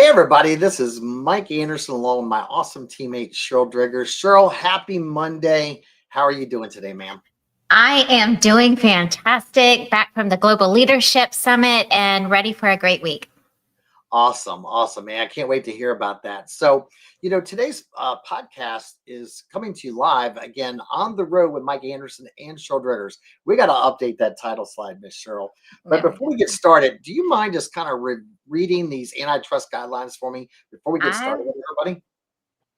Hey everybody, this is Mike Anderson along with my awesome teammate Sheryl Driggers. Sheryl, happy Monday. How are you doing today, ma'am? I am doing fantastic. Back from the Global Leadership Summit and ready for a great week. Awesome, awesome, man. I can't wait to hear about that. Today's podcast is coming to you live again on the road with Mike Anderson and Sheryl Driggers. We got to update that title slide, Miss Sheryl. But There we before we get started, do you mind just kind of reading these antitrust guidelines for me before we get go. started with everybody?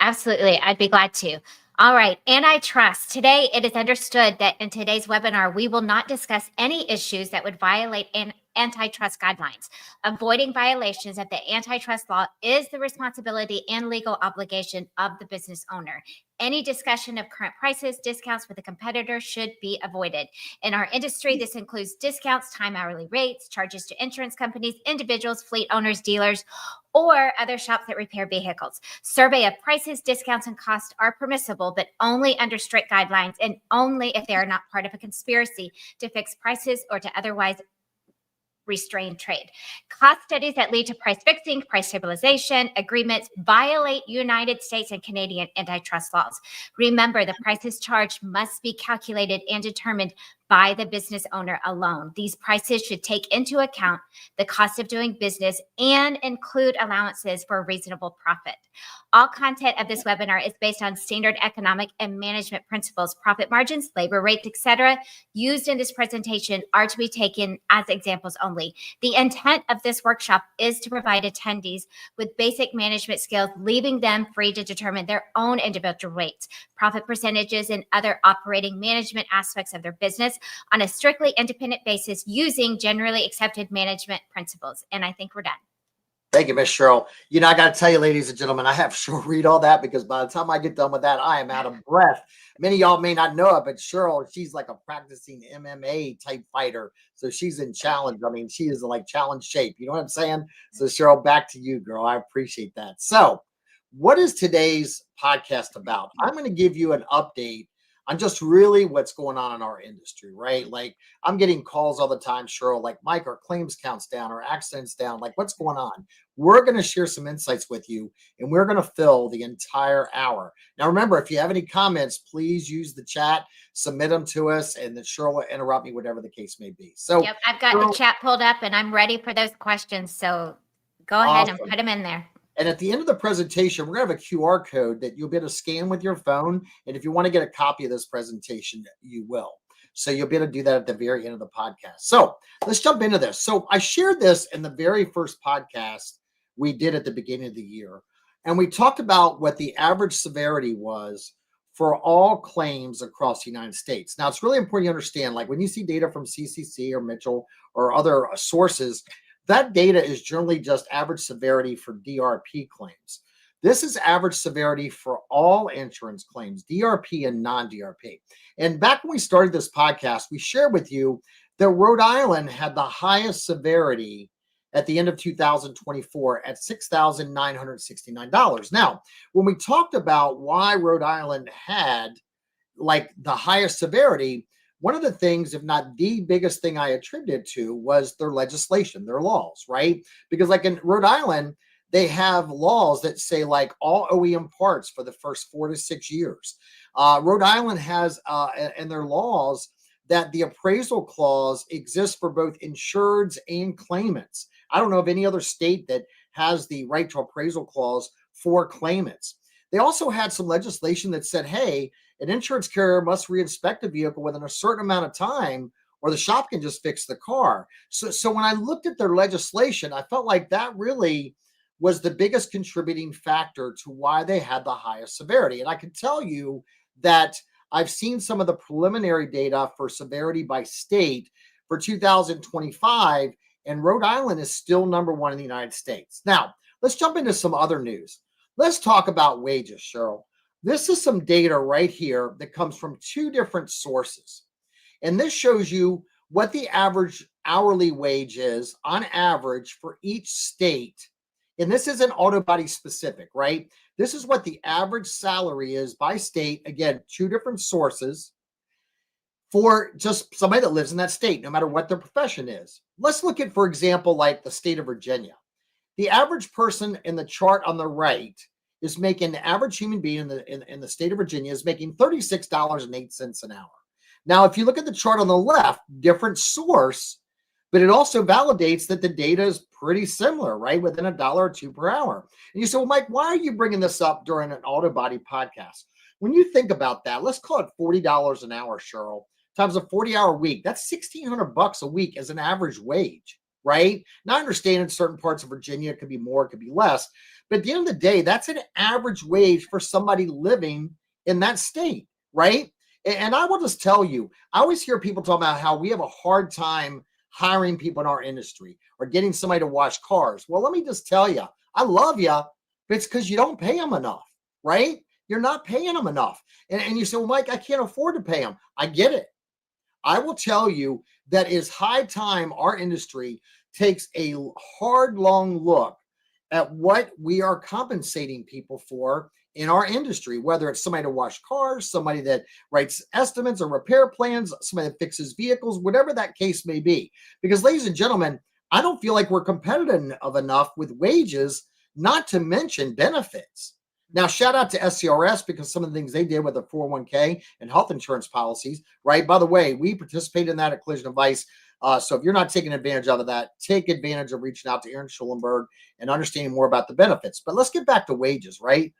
Absolutely. I'd be glad to. All right. Antitrust. Today, it is understood that in today's webinar, we will not discuss any issues that would violate antitrust guidelines. Avoiding violations of the antitrust law is the responsibility and legal obligation of the business owner. Any discussion of current prices, discounts with a competitor should be avoided. In our industry, this includes discounts, time hourly rates, charges to insurance companies, individuals, fleet owners, dealers, or other shops that repair vehicles. Survey of prices, discounts, and costs are permissible, but only under strict guidelines and only if they are not part of a conspiracy to fix prices or to otherwise restrain trade. Cost studies that lead to price fixing, price stabilization agreements violate United States and Canadian antitrust laws. Remember, the prices charged must be calculated and determined by the business owner alone. These prices should take into account the cost of doing business and include allowances for reasonable profit. All content of this webinar is based on standard economic and management principles. Profit margins, labor rates, etc., used in this presentation are to be taken as examples only. The intent of this workshop is to provide attendees with basic management skills, leaving them free to determine their own individual rates, profit percentages, and other operating management aspects of their business on a strictly independent basis using generally accepted management principles. And I think we're done. Thank you, Miss Sheryl. I got to tell you, ladies and gentlemen, I have Sheryl read all that because by the time I get done with that, I am out of breath. Many of y'all may not know it, but Sheryl, she's like a practicing MMA type fighter. So she's in challenge. I mean, she is in like challenge shape. You know what I'm saying? So Sheryl, back to you, girl. I appreciate that. So what is today's podcast about? I'm going to give you an update on just really what's going on in our industry, right? Like I'm getting calls all the time, Sheryl, like Mike, our claims counts down, our accidents down, like what's going on? We're going to share some insights with you and we're going to fill the entire hour. Now, remember, if you have any comments, please use the chat, submit them to us, and then Sheryl will interrupt me, whatever the case may be. So Yep, I've got the chat pulled up and I'm ready for those questions. So go ahead and put them in there. And at the end of the presentation, we're going to have a QR code that you'll be able to scan with your phone. And if you want to get a copy of this presentation, you will. So you'll be able to do that at the very end of the podcast. So let's jump into this. So I shared this in the very first podcast we did at the beginning of the year. And we talked about what the average severity was for all claims across the United States. Now, it's really important you understand, like when you see data from CCC or Mitchell or other sources, that data is generally just average severity for DRP claims. This is average severity for all insurance claims, DRP and non-DRP. And back when we started this podcast, we shared with you that Rhode Island had the highest severity at the end of 2024 at $6,969. Now, when we talked about why Rhode Island had like the highest severity, one of the things, if not the biggest thing I attributed to was their legislation, their laws, right? Because like in Rhode Island, they have laws that say like all OEM parts for the first 4 to 6 years. Rhode Island has in their laws that the appraisal clause exists for both insureds and claimants. I don't know of any other state that has the right to appraisal clause for claimants. They also had some legislation that said, hey, an insurance carrier must reinspect a vehicle within a certain amount of time or the shop can just fix the car. So when I looked at their legislation, I felt like that really was the biggest contributing factor to why they had the highest severity. And I can tell you that I've seen some of the preliminary data for severity by state for 2025, and Rhode Island is still number one in the United States. Now, let's jump into some other news. Let's talk about wages, Sheryl. This is some data right here that comes from 2 different sources. And this shows you what the average hourly wage is on average for each state. And this isn't auto body specific, right? This is what the average salary is by state. Again, 2 different sources for just somebody that lives in that state, no matter what their profession is. Let's look at, for example, like the state of Virginia. The average person in the chart on the right is making, the average human being in the state of Virginia is making $36.08 an hour. Now, if you look at the chart on the left, different source, but it also validates that the data is pretty similar, right? Within $1 or $2 per hour. And you say, well, Mike, why are you bringing this up during an auto body podcast? When you think about that, let's call it $40 an hour, Sheryl, times a 40-hour week. That's $1,600 a week as an average wage, right? Now, I understand in certain parts of Virginia, it could be more, it could be less. But at the end of the day, that's an average wage for somebody living in that state, right? And I will just tell you, I always hear people talk about how we have a hard time hiring people in our industry or getting somebody to wash cars. Well, let me just tell you, I love you, but it's because you don't pay them enough, right? You're not paying them enough. And you say, well, Mike, I can't afford to pay them. I get it. I will tell you that it's high time our industry takes a hard, long look at what we are compensating people for in our industry, whether it's somebody to wash cars, somebody that writes estimates or repair plans, somebody that fixes vehicles, whatever that case may be. Because, ladies and gentlemen, I don't feel like we're competitive enough with wages, not to mention benefits. Now, shout out to SCRS because some of the things they did with the 401k and health insurance policies, right? By the way, we participate in that at Collision Advice. So if you're not taking advantage of that, take advantage of reaching out to Aaron Schulenberg and understanding more about the benefits. But let's get back to wages, right?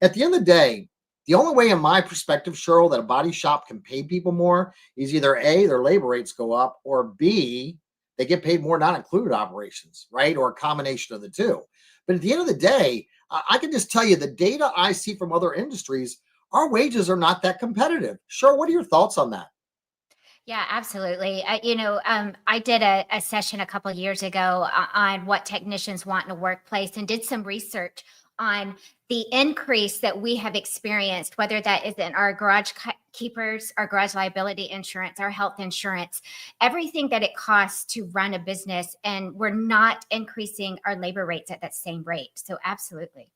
At the end of the day, the only way in my perspective, Sheryl, that a body shop can pay people more is either A, their labor rates go up, or B, they get paid more non-included operations, right? Or a combination of the two. But at the end of the day, I can just tell you the data I see from other industries, our wages are not that competitive. Sheryl, what are your thoughts on that? Yeah, absolutely. I did a session a couple of years ago on what technicians want in a workplace and did some research on the increase that we have experienced, whether that is in our garage keepers, our garage liability insurance, our health insurance, everything that it costs to run a business. And we're not increasing our labor rates at that same rate. So absolutely.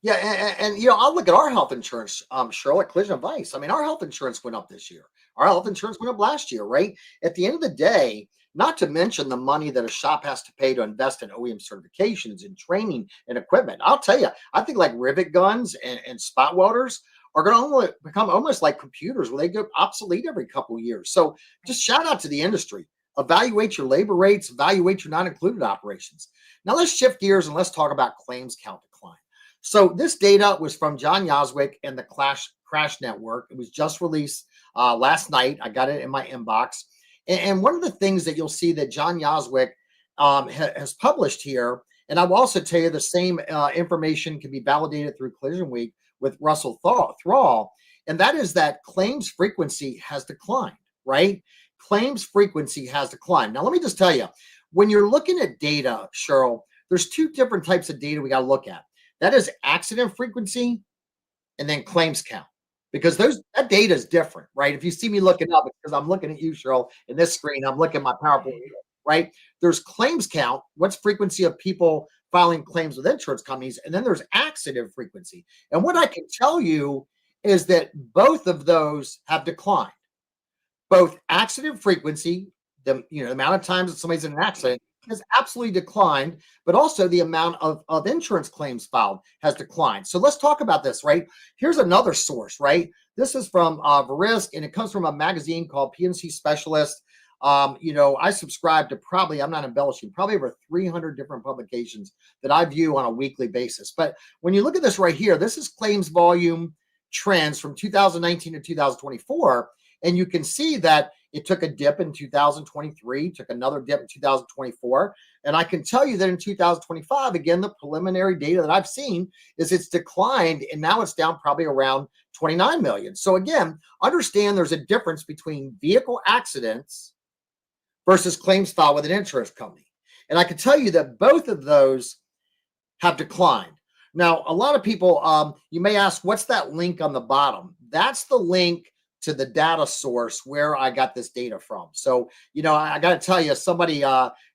Yeah, and I'll look at our health insurance, Cheryl, at Collision Advice. I mean, our health insurance went up this year. Our health insurance went up last year, right? At the end of the day, not to mention the money that a shop has to pay to invest in OEM certifications and training and equipment. I'll tell you, I think like rivet guns and spot welders are going to become almost like computers where they go obsolete every couple of years. So just shout out to the industry. Evaluate your labor rates, evaluate your non-included operations. Now let's shift gears and let's talk about claims count decline. So this data was from John Yazwick and the Crash Network. It was just released last night. I got it in my inbox. And one of the things that you'll see that John Yazwick has published here, and I will also tell you the same information can be validated through Collision Week with Russell Thrall, and that is that claims frequency has declined, right? Claims frequency has declined. Now, let me just tell you, when you're looking at data, Sheryl, there's two different types of data we got to look at. That is accident frequency and then claims count, because that data is different, right? If you see me looking up, it's because I'm looking at you, Sheryl, in this screen, I'm looking at my PowerPoint, right? There's claims count, what's frequency of people filing claims with insurance companies, and then there's accident frequency. And what I can tell you is that both of those have declined. Both accident frequency, the amount of times that somebody's in an accident, has absolutely declined, but also the amount of insurance claims filed has declined. So let's talk about this, right? Here's another source, right? This is from Verisk, and it comes from a magazine called P&C Specialist. I subscribe to probably, I'm not embellishing, probably over 300 different publications that I view on a weekly basis. But when you look at this right here, this is claims volume trends from 2019 to 2024. And you can see that it took a dip in 2023, took another dip in 2024. And I can tell you that in 2025, again, the preliminary data that I've seen is it's declined, and now it's down probably around 29 million. So again, understand there's a difference between vehicle accidents versus claims filed with an insurance company. And I can tell you that both of those have declined. Now, a lot of people, you may ask, what's that link on the bottom? That's the link to the data source where I got this data from. So, I got to tell you, somebody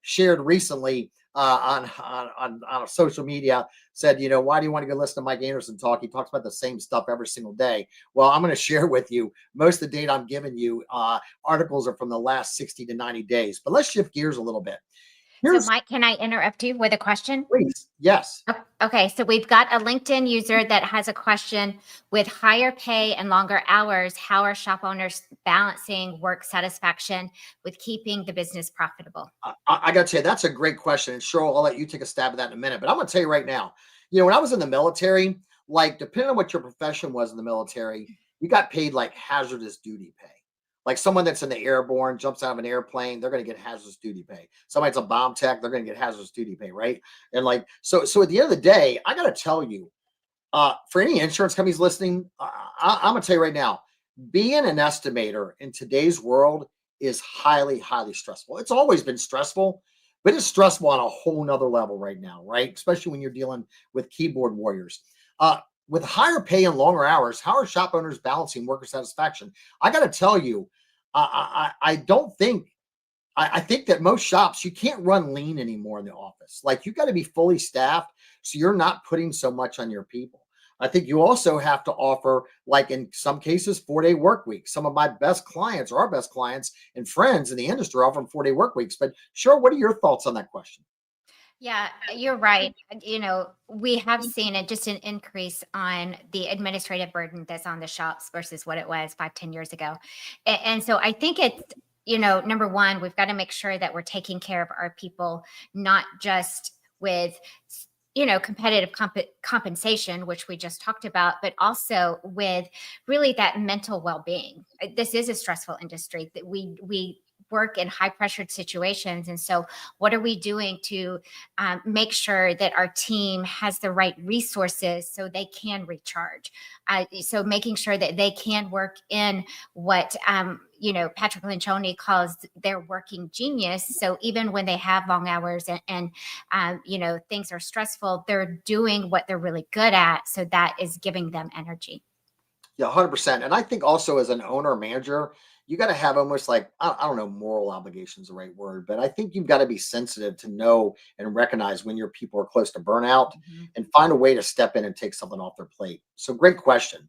shared recently on social media, said, why do you want to go listen to Mike Anderson talk? He talks about the same stuff every single day. Well, I'm going to share with you, most of the data I'm giving you, articles are from the last 60 to 90 days. But let's shift gears a little bit. So, Here's, Mike, can I interrupt you with a question? please, yes. Okay, so we've got a LinkedIn user that has a question. With higher pay and longer hours, how are shop owners balancing work satisfaction with keeping the business profitable? I got to tell you, that's a great question. And Cheryl, I'll let you take a stab at that in a minute. But I'm going to tell you right now, when I was in the military, like depending on what your profession was in the military, you got paid like hazardous duty pay. Like someone that's in the airborne jumps out of an airplane, they're going to get hazardous duty pay. Somebody's a bomb tech, they're going to get hazardous duty pay, right? And like so at the end of the day, I got to tell you, for any insurance companies listening, I'm going to tell you right now, being an estimator in today's world is highly, highly stressful. It's always been stressful, but it's stressful on a whole nother level right now, right? Especially when you're dealing with keyboard warriors. With higher pay and longer hours, how are shop owners balancing worker satisfaction? I got to tell you, I don't think I think that most shops, you can't run lean anymore in the office. Like you got to be fully staffed so you're not putting so much on your people. I think you also have to offer, like in some cases, 4-day work weeks. Some of my best clients, or our best clients and friends in the industry, are offering 4-day work weeks. But sure, what are your thoughts on that question? Yeah, you're right. We have seen just an increase on the administrative burden that's on the shops versus what it was 5, 10 years ago. And so I think it's, number one, we've got to make sure that we're taking care of our people, not just with, competitive compensation, which we just talked about, but also with really that mental well-being. This is a stressful industry that we work in high pressured situations. And so what are we doing to make sure that our team has the right resources so they can recharge? So making sure that they can work in what, Patrick Lencioni calls their working genius. So even when they have long hours and things are stressful, they're doing what they're really good at. So that is giving them energy. Yeah, 100%. And I think also as an owner or manager, you got to have almost like, I don't know, moral obligation is the right word, but I think you've got to be sensitive to know and recognize when your people are close to burnout Mhm. and find a way to step in and take something off their plate. So, great question.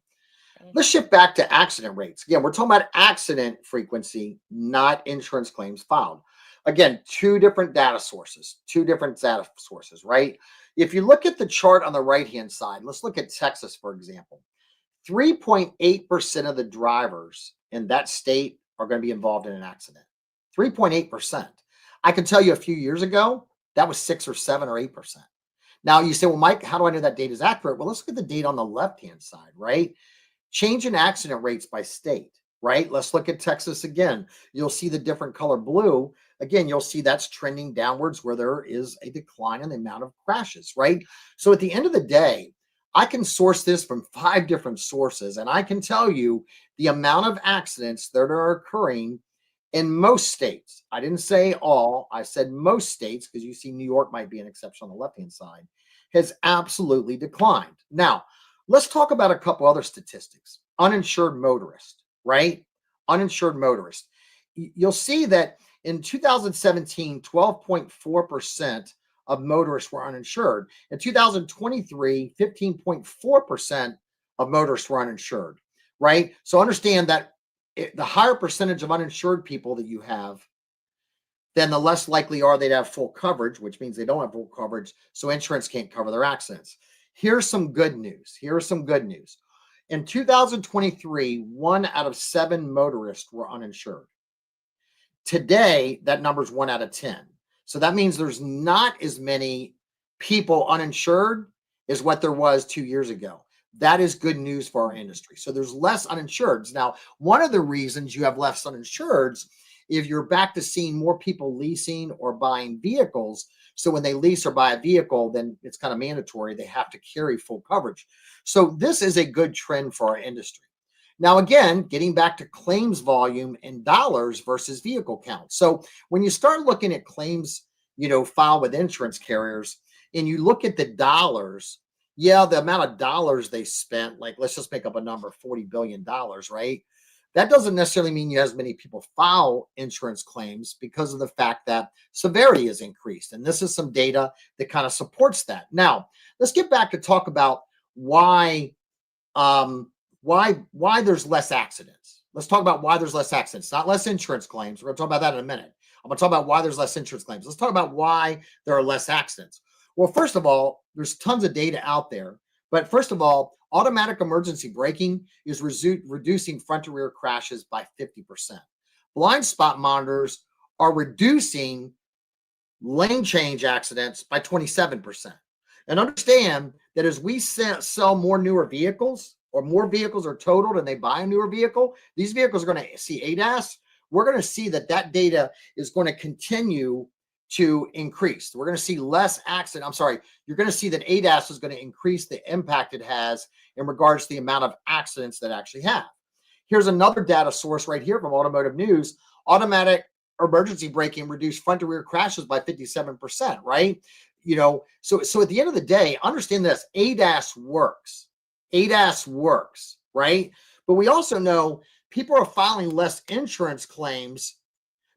Right. Let's shift back to accident rates. Again, we're talking about accident frequency, not insurance claims filed. Again, two different data sources, right? If you look at the chart on the right hand side, let's look at Texas, for example. 3.8% of the drivers in that state are going to be involved in an accident. 3.8%. I can tell you a few years ago, that was 6 or 7 or 8%. Now you say, well, Mike, how do I know that data is accurate? Well, let's look at the data on the left hand side, right? Change in accident rates by state, right? Let's look at Texas again. You'll see the different color blue. Again, you'll see that's trending downwards where there is a decline in the amount of crashes, right? So at the end of the day, I can source this from 5 different sources, and I can tell you the amount of accidents that are occurring in most states. I didn't say all, I said most states, because you see New York might be an exception on the left-hand side, has absolutely declined. Now, let's talk about a couple other statistics. Uninsured motorist, right? Uninsured motorist. You'll see that in 2017, 12.4% of motorists were uninsured. In 2023, 15.4% of motorists were uninsured, right? So understand that the higher percentage of uninsured people that you have, then the less likely are they to have full coverage, which means they don't have full coverage. So insurance can't cover their accidents. Here's some good news. In 2023, 1 out of 7 motorists were uninsured. Today, that number is 1 out of 10. So that means there's not as many people uninsured as what there was 2 years ago. That is good news for our industry. So there's less uninsureds. Now, one of the reasons you have less uninsureds, if you're back to seeing more people leasing or buying vehicles. So when they lease or buy a vehicle, then it's kind of mandatory. They have to carry full coverage. So this is a good trend for our industry. Now, again, getting back to claims volume in dollars versus vehicle count. So when you start looking at claims, filed with insurance carriers, and you look at the dollars, yeah, the amount of dollars they spent, like let's just make up a number, $40 billion, right? That doesn't necessarily mean you have as many people file insurance claims because of the fact that severity has increased. And this is some data that kind of supports that. Now, let's get back to talk about why there's less accidents. Let's talk about why there's less accidents, not less insurance claims. We're going to talk about that in a minute. I'm going to talk about why there's less insurance claims. Let's talk about why there are less accidents. Well, first of all, there's tons of data out there. But first of all, automatic emergency braking is reducing front to rear crashes by 50%. Blind spot monitors are reducing lane change accidents by 27%. And understand that as we sell more newer vehicles, or more vehicles are totaled and they buy a newer vehicle, these vehicles are going to see ADAS. We're going to see that data is going to continue to increase. We're going to see less accident. I'm sorry. You're going to see that ADAS is going to increase the impact it has in regards to the amount of accidents that actually have. Here's another data source right here from Automotive News. Automatic emergency braking reduced front to rear crashes by 57%, right? So at the end of the day, understand this, ADAS works. ADAS works, right? But we also know people are filing less insurance claims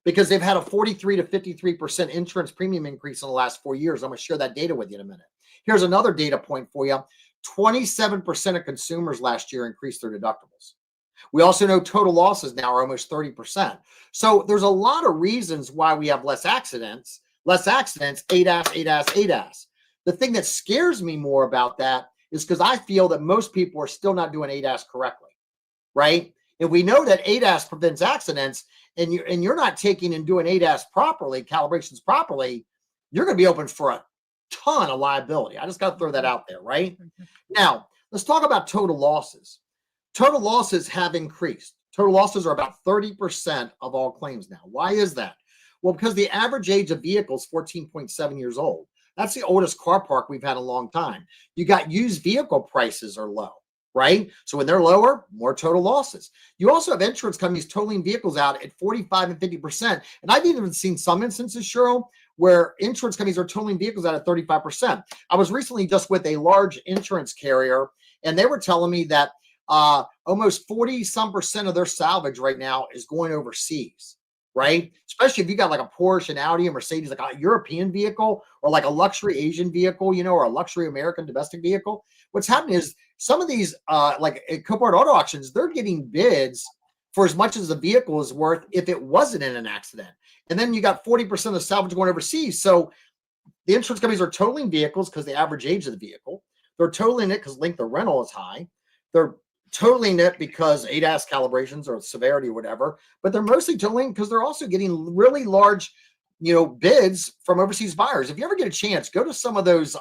because they've had a 43 to 53% insurance premium increase in the last 4 years. I'm going to share that data with you in a minute. Here's another data point for you. 27% of consumers last year increased their deductibles. We also know total losses now are almost 30%. So there's a lot of reasons why we have less accidents, ADAS. The thing that scares me more about that is because I feel that most people are still not doing ADAS correctly, right? And we know that ADAS prevents accidents, and you're not taking and doing ADAS properly, calibrations properly, you're going to be open for a ton of liability. I just got to throw that out there, right? Now, let's talk about total losses. Total losses have increased. Total losses are about 30% of all claims now. Why is that? Well, because the average age of vehicles is 14.7 years old. That's the oldest car park we've had in a long time. You got used vehicle prices are low, right? So when they're lower, more total losses. You also have insurance companies totaling vehicles out at 45 and 50%. And I've even seen some instances, Cheryl, where insurance companies are totaling vehicles out at 35%. I was recently just with a large insurance carrier, and they were telling me that almost 40% of their salvage right now is going overseas, right? Especially if you got like a Porsche, an Audi, a Mercedes, like a European vehicle, or like a luxury Asian vehicle, or a luxury American domestic vehicle. What's happening is some of these, like at Copart Auto Auctions, they're getting bids for as much as the vehicle is worth if it wasn't in an accident. And then you got 40% of the salvage going overseas. So the insurance companies are totaling vehicles because the average age of the vehicle. They're totaling it because length of rental is high. They're totaling it because ADAS calibrations or severity or whatever, but they're mostly totaling because they're also getting really large, bids from overseas buyers. If you ever get a chance, go to some of those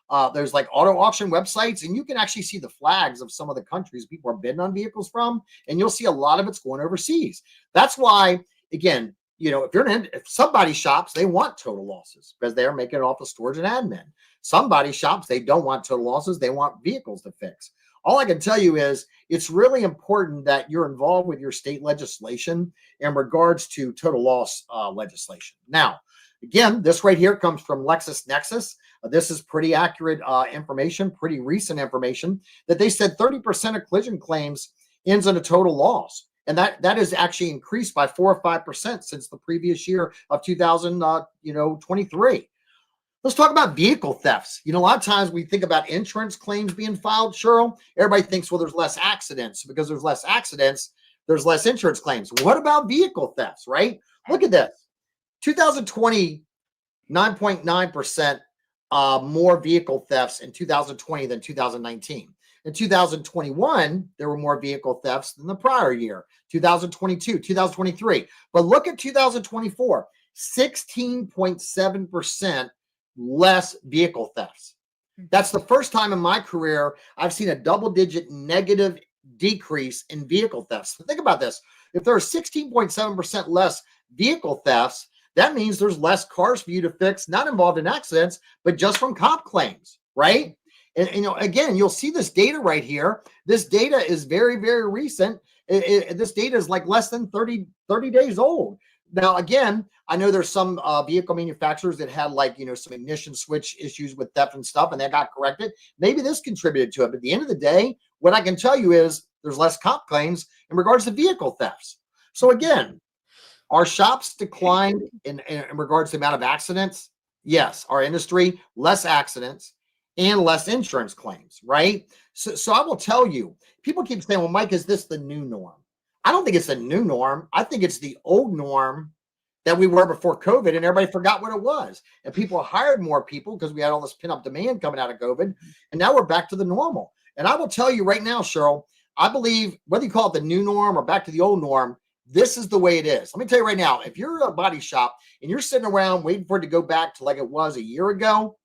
like auto auction websites, and you can actually see the flags of some of the countries people are bidding on vehicles from, and you'll see a lot of it's going overseas. That's why, again, if somebody shops, they want total losses because they're making it off of storage and admin. Somebody shops, they don't want total losses. They want vehicles to fix. All I can tell you is it's really important that you're involved with your state legislation in regards to total loss legislation. Now, again, this right here comes from LexisNexis. This is pretty accurate information, pretty recent information, that they said 30% of collision claims ends in a total loss. And that is actually increased by 4 or 5% since the previous year of 2023. Let's talk about vehicle thefts. A lot of times we think about insurance claims being filed, Cheryl. Everybody thinks, well, there's less accidents. Because there's less accidents, there's less insurance claims. What about vehicle thefts, right? Look at this. 2020, 9.9% more vehicle thefts in 2020 than 2019. In 2021, there were more vehicle thefts than the prior year, 2022, 2023. But look at 2024, 16.7% less vehicle thefts. That's the first time in my career I've seen a double-digit negative decrease in vehicle thefts. Think about this. If there are 16.7% less vehicle thefts, that means there's less cars for you to fix, not involved in accidents, but just from comp claims, right? And again, you'll see this data right here. This data is very, very recent. This data is like less than 30 days old. Now, again, I know there's some vehicle manufacturers that had some ignition switch issues with theft and stuff, and that got corrected. Maybe this contributed to it. But at the end of the day, what I can tell you is there's less comp claims in regards to vehicle thefts. So again, our shops declined in regards to the amount of accidents. Yes, our industry, less accidents and less insurance claims, right? So I will tell you, people keep saying, well, Mike, is this the new norm? I don't think it's the new norm. I think it's the old norm than we were before COVID, and everybody forgot what it was. And people hired more people because we had all this pent-up demand coming out of COVID, and now we're back to the normal. And I will tell you right now, Sheryl, I believe whether you call it the new norm or back to the old norm, this is the way it is. Let me tell you right now, if you're a body shop and you're sitting around waiting for it to go back to like it was a year ago,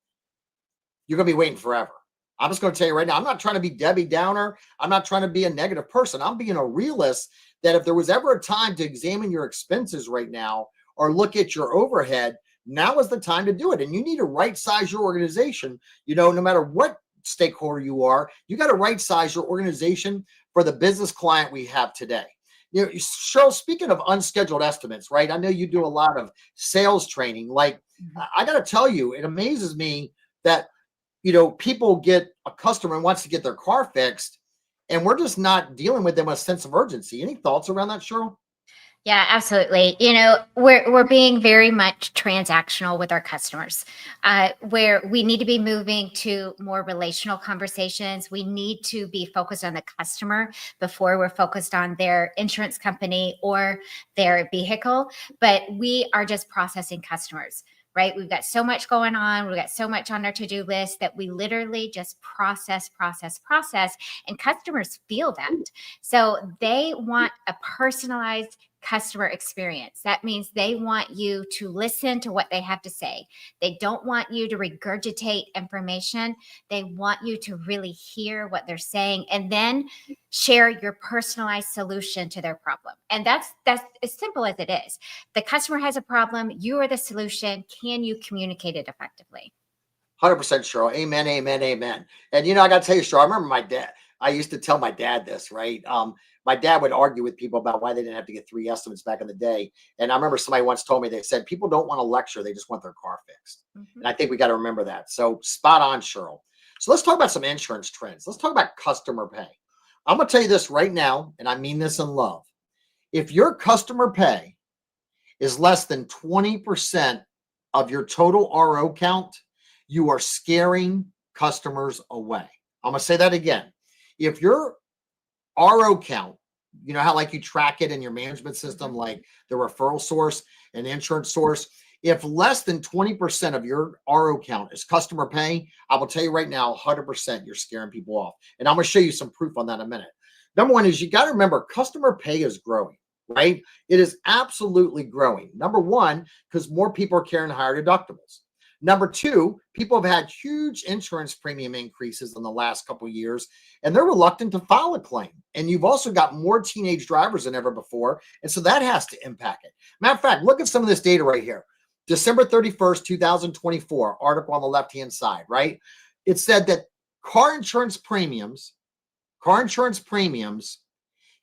you're going to be waiting forever. I'm just going to tell you right now, I'm not trying to be Debbie Downer. I'm not trying to be a negative person. I'm being a realist that if there was ever a time to examine your expenses right now or look at your overhead, now is the time to do it. And you need to right size your organization. You know, no matter what stakeholder you are, you got to right size your organization for the business client we have today. You know, Sheryl, speaking of unscheduled estimates, right? I know you do a lot of sales training. Like, I got to tell you, it amazes me that, you know, people get a customer and wants to get their car fixed, and we're just not dealing with them with a sense of urgency. Any thoughts around that, Sheryl? Yeah, absolutely. You know, we're being very much transactional with our customers, where we need to be moving to more relational conversations. We need to be focused on the customer before we're focused on their insurance company or their vehicle. But we are just processing customers, right? We've got so much going on. We've got so much on our to-do list that we literally just process, and customers feel that. So they want a personalized customer experience. That means they want you to listen to what they have to say. They don't want you to regurgitate information. They want you to really hear what they're saying and then share your personalized solution to their problem. And that's as simple as it is. The customer has a problem, you are the solution. Can you communicate it effectively? 100% Sheryl. Amen, amen, amen. And, you know, I got to tell you, Sheryl, I remember my dad. I used to tell my dad this, right? My dad would argue with people about why they didn't have to get 3 estimates back in the day. And I remember somebody once told me, they said, people don't want to lecture. They just want their car fixed. And I think we got to remember that. So spot on, Sheryl. So let's talk about some insurance trends. Let's talk about customer pay. I'm going to tell you this right now, and I mean this in love. If your customer pay is less than 20% of your total RO count, you are scaring customers away. I'm going to say that again. If your RO count, you know how like you track it in your management system, like the referral source and insurance source, if less than 20% of your RO count is customer pay, I will tell you right now, 100% you're scaring people off. And I'm going to show you some proof on that in a minute. Number one is you got to remember customer pay is growing, right? It is absolutely growing. Number one, because more people are carrying higher deductibles. Number two, people have had huge insurance premium increases in the last couple of years, and they're reluctant to file a claim. And you've also got more teenage drivers than ever before, and so that has to impact it. Matter of fact, look at some of this data right here. December 31st, 2024, article on the left-hand side, right? It said that car insurance premiums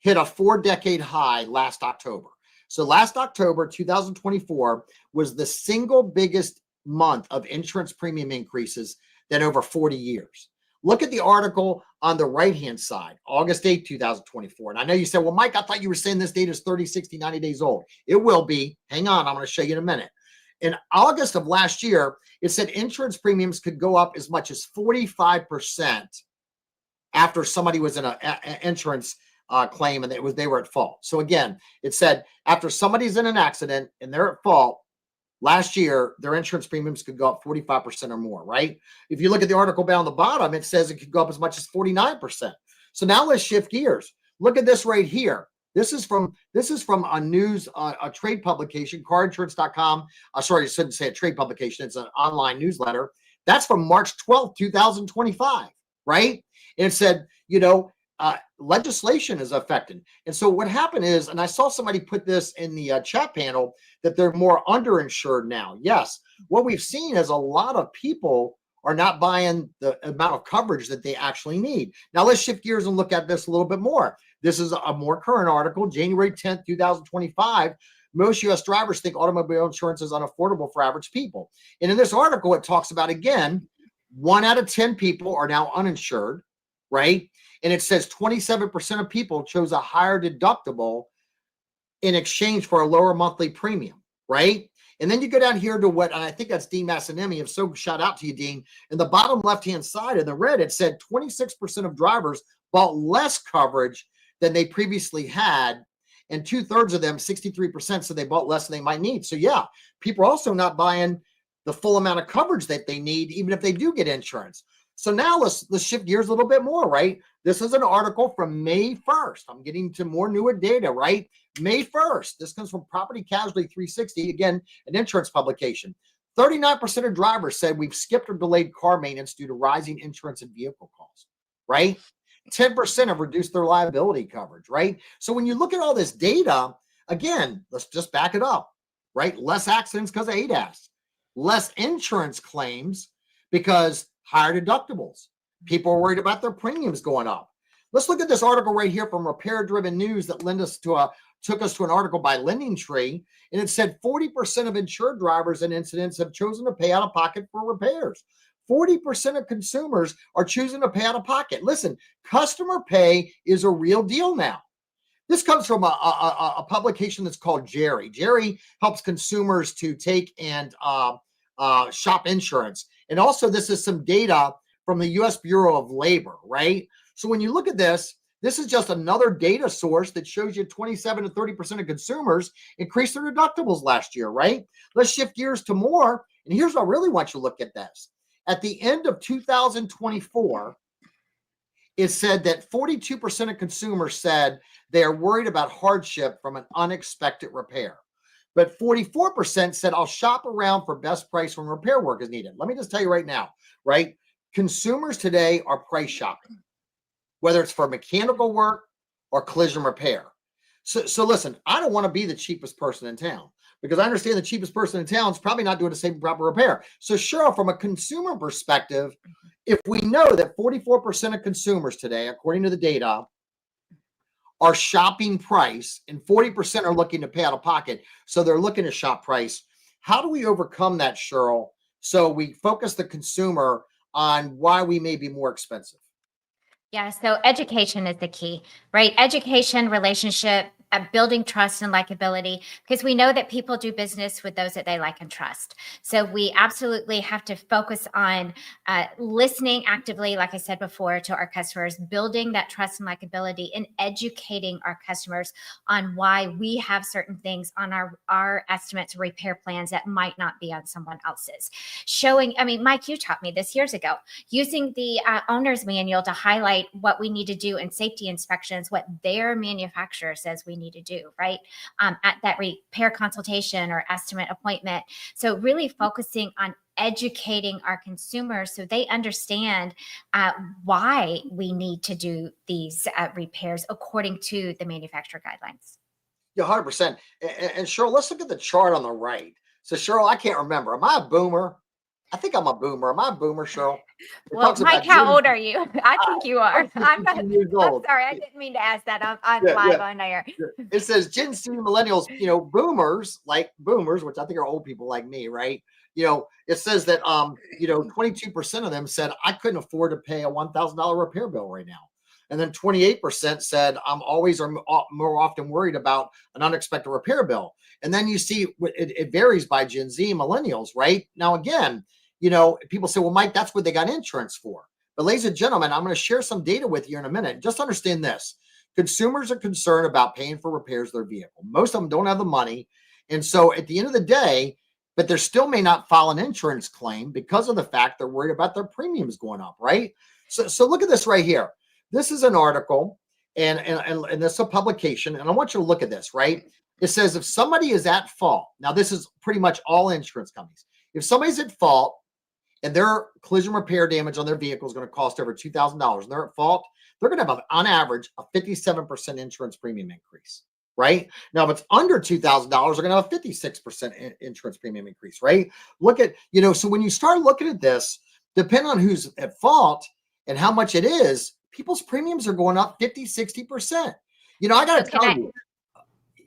hit a 4-decade high last October. So last October, 2024, was the single biggest month of insurance premium increases than over 40 years. Look at the article on the right-hand side, August 8, 2024. And I know you said, well, Mike, I thought you were saying this data is 30, 60, 90 days old. It will be. Hang on, I'm going to show you in a minute. In August of last year, it said insurance premiums could go up as much as 45% after somebody was in an insurance claim and they were at fault. So again, it said after somebody's in an accident and they're at fault, last year, their insurance premiums could go up 45% or more, right? If you look at the article down the bottom, it says it could go up as much as 49%. So now let's shift gears. Look at this right here. This is from a news, a trade publication, carinsurance.com. Sorry, I shouldn't say a trade publication. It's an online newsletter. That's from March 12th, 2025, right? And it said, you know, legislation is affected. And so what happened is, and I saw somebody put this in the chat panel, that they're more underinsured now. Yes, what we've seen is a lot of people are not buying the amount of coverage that they actually need. Now let's shift gears and look at this a little bit more. This is a more current article, January 10th, 2025. Most U.S. drivers think automobile insurance is unaffordable for average people. And in this article, it talks about, again, 1 out of 10 people are now uninsured, right? And it says 27% of people chose a higher deductible in exchange for a lower monthly premium, right? And then you go down here to what, and I think that's Dean Massanemi. So shout out to you, Dean. In the bottom left-hand side in the red, it said 26% of drivers bought less coverage than they previously had. And 2/3 of them, 63%, said they bought less than they might need. So yeah, people are also not buying the full amount of coverage that they need, even if they do get insurance. So now let's shift gears a little bit more, right? This is an article from May 1st. I'm getting to more newer data, right? May 1st. This comes from Property Casualty 360, again, an insurance publication. 39% of drivers said we've skipped or delayed car maintenance due to rising insurance and vehicle costs, right? 10% have reduced their liability coverage, right? So when you look at all this data, again, let's just back it up, right? Less accidents because of ADAS, less insurance claims because higher deductibles. People are worried about their premiums going up. Let's look at this article right here from Repair Driven News that took us to an article by Lending Tree, and it said 40% of insured drivers and incidents have chosen to pay out of pocket for repairs. 40% of consumers are choosing to pay out of pocket. Listen, customer pay is a real deal now. This comes from a publication that's called Jerry. Jerry helps consumers to take and shop insurance. And also, this is some data from the U.S. Bureau of Labor, right? So when you look at this, this is just another data source that shows you 27 to 30% of consumers increased their deductibles last year, right? Let's shift gears to more. And here's what I really want you to look at this. At the end of 2024, it said that 42% of consumers said they are worried about hardship from an unexpected repair. But 44% said, I'll shop around for best price when repair work is needed. Let me just tell you right now, right? Consumers today are price shopping, whether it's for mechanical work or collision repair. So listen, I don't want to be the cheapest person in town because I understand the cheapest person in town is probably not doing the same proper repair. So Sheryl, from a consumer perspective, if we know that 44% of consumers today, according to the data, are shopping price and 40% are looking to pay out of pocket, so they're looking to shop price, how do we overcome that, Sheryl, so we focus the consumer on why we may be more expensive? Yeah, so education is the key, right? Education, relationship, building trust and likability, because we know that people do business with those that they like and trust. So we absolutely have to focus on listening actively, like I said before, to our customers, building that trust and likability, and educating our customers on why we have certain things on our estimates repair plans that might not be on someone else's. Showing, I mean, Mike, you taught me this years ago, using the owner's manual to highlight what we need to do in safety inspections, what their manufacturer says we need to do, right? At that repair consultation or estimate appointment. So really focusing on educating our consumers so they understand why we need to do these repairs according to the manufacturer guidelines. Yeah, 100%. And Cheryl, let's look at the chart on the right. So Cheryl, I can't remember. Am I a boomer? I think I'm a boomer. Am I a boomer, Cheryl? Well, Mike, how old are you? I think you are. I'm 15 years old. sorry. I didn't mean to ask that on Yeah, live yeah. on air. It says Gen Z millennials, boomers, which I think are old people like me, right? It says that 22% of them said I couldn't afford to pay a $1,000 repair bill right now. And then 28% said I'm always or more often worried about an unexpected repair bill. And then you see it varies by Gen Z millennials, right? Now, again, people say, well, Mike, that's what they got insurance for. But ladies and gentlemen, I'm going to share some data with you in a minute. Just understand this. Consumers are concerned about paying for repairs of their vehicle. Most of them don't have the money. And so at the end of the day, but they still may not file an insurance claim because of the fact they're worried about their premiums going up, right? So look at this right here. This is an article and this is a publication. And I want you to look at this, right? It says if somebody is at fault, now this is pretty much all insurance companies. If somebody's at fault and their collision repair damage on their vehicle is going to cost over $2,000 and they're at fault, they're going to have, on average, a 57% insurance premium increase, right? Now, if it's under $2,000, they're going to have a 56% insurance premium increase, right? Look at, so when you start looking at this, depending on who's at fault and how much it is, people's premiums are going up 50, 60%. I got to tell you.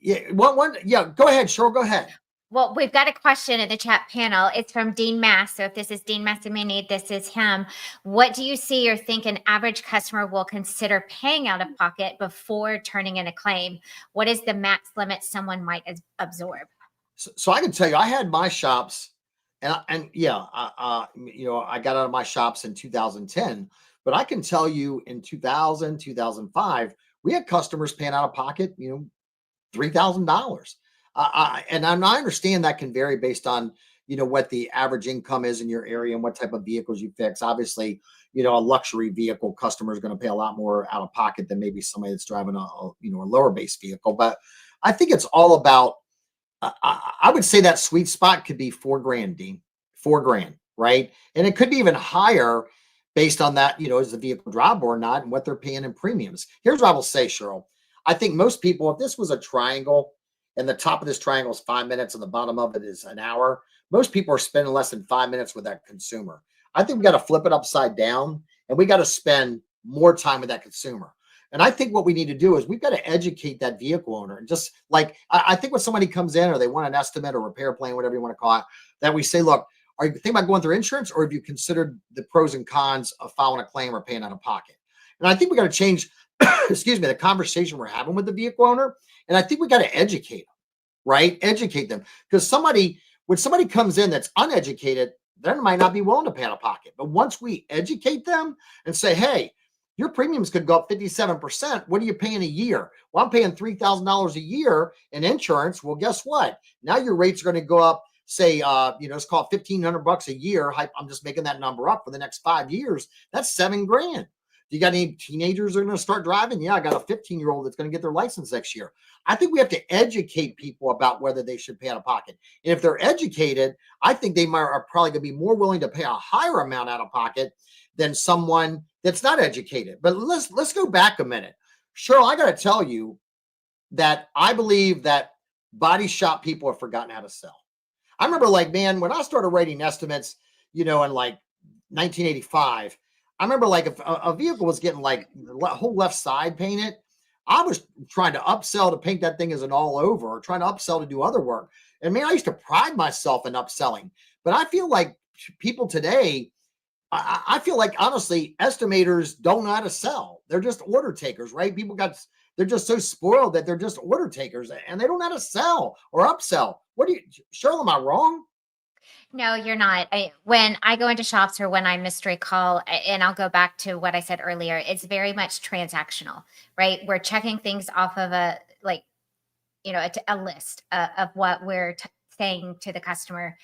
Yeah, go ahead, Cheryl, go ahead. Well, we've got a question in the chat panel. It's from Dean Mass. So if this is Dean Massimini, this is him. What do you see or think an average customer will consider paying out of pocket before turning in a claim? What is the max limit someone might absorb? So I can tell you, I had my shops, I got out of my shops in 2010. But I can tell you, in 2000, 2005, we had customers paying out of pocket, $3,000. And I understand that can vary based on, what the average income is in your area and what type of vehicles you fix. Obviously, a luxury vehicle customer is going to pay a lot more out of pocket than maybe somebody that's driving a lower base vehicle. But I think it's all about, I would say that sweet spot could be 4 grand, Dean, 4 grand, right? And it could be even higher based on that, is the vehicle drivable or not and what they're paying in premiums. Here's what I will say, Cheryl. I think most people, if this was a triangle and the top of this triangle is 5 minutes and the bottom of it is an hour, most people are spending less than 5 minutes with that consumer. I think we got to flip it upside down and we got to spend more time with that consumer. And I think what we need to do is we've got to educate that vehicle owner. And just like, I think when somebody comes in or they want an estimate or repair plan, whatever you want to call it, that we say, look, are you thinking about going through insurance or have you considered the pros and cons of filing a claim or paying out of pocket? And I think we got to change, excuse me, the conversation we're having with the vehicle owner. And I think we got to educate them, right? Educate them. Because when somebody comes in that's uneducated, they might not be willing to pay out of pocket. But once we educate them and say, hey, your premiums could go up 57%. What are you paying a year? Well, I'm paying $3,000 a year in insurance. Well, guess what? Now your rates are going to go up, say, let's call it $1,500 a year. I'm just making that number up for the next 5 years. That's 7 grand. You got any teenagers that are going to start driving? Yeah, I got a 15-year-old that's going to get their license next year. I think we have to educate people about whether they should pay out of pocket. And if they're educated, I think they are probably going to be more willing to pay a higher amount out of pocket than someone that's not educated. But let's go back a minute. Cheryl, I got to tell you that I believe that body shop people have forgotten how to sell. I remember, when I started writing estimates, in 1985, I remember if a vehicle was getting the whole left side painted, I was trying to upsell to paint that thing as an all over or trying to upsell to do other work. And man, I used to pride myself in upselling. But I feel like people today, I feel like honestly, estimators don't know how to sell. They're just order takers, right? They're just so spoiled that they're just order takers and they don't know how to sell or upsell. Cheryl, am I wrong? No, you're not. When I go into shops or when I mystery call, and I'll go back to what I said earlier, it's very much transactional, right? We're checking things off of a list of what we're saying to the customer.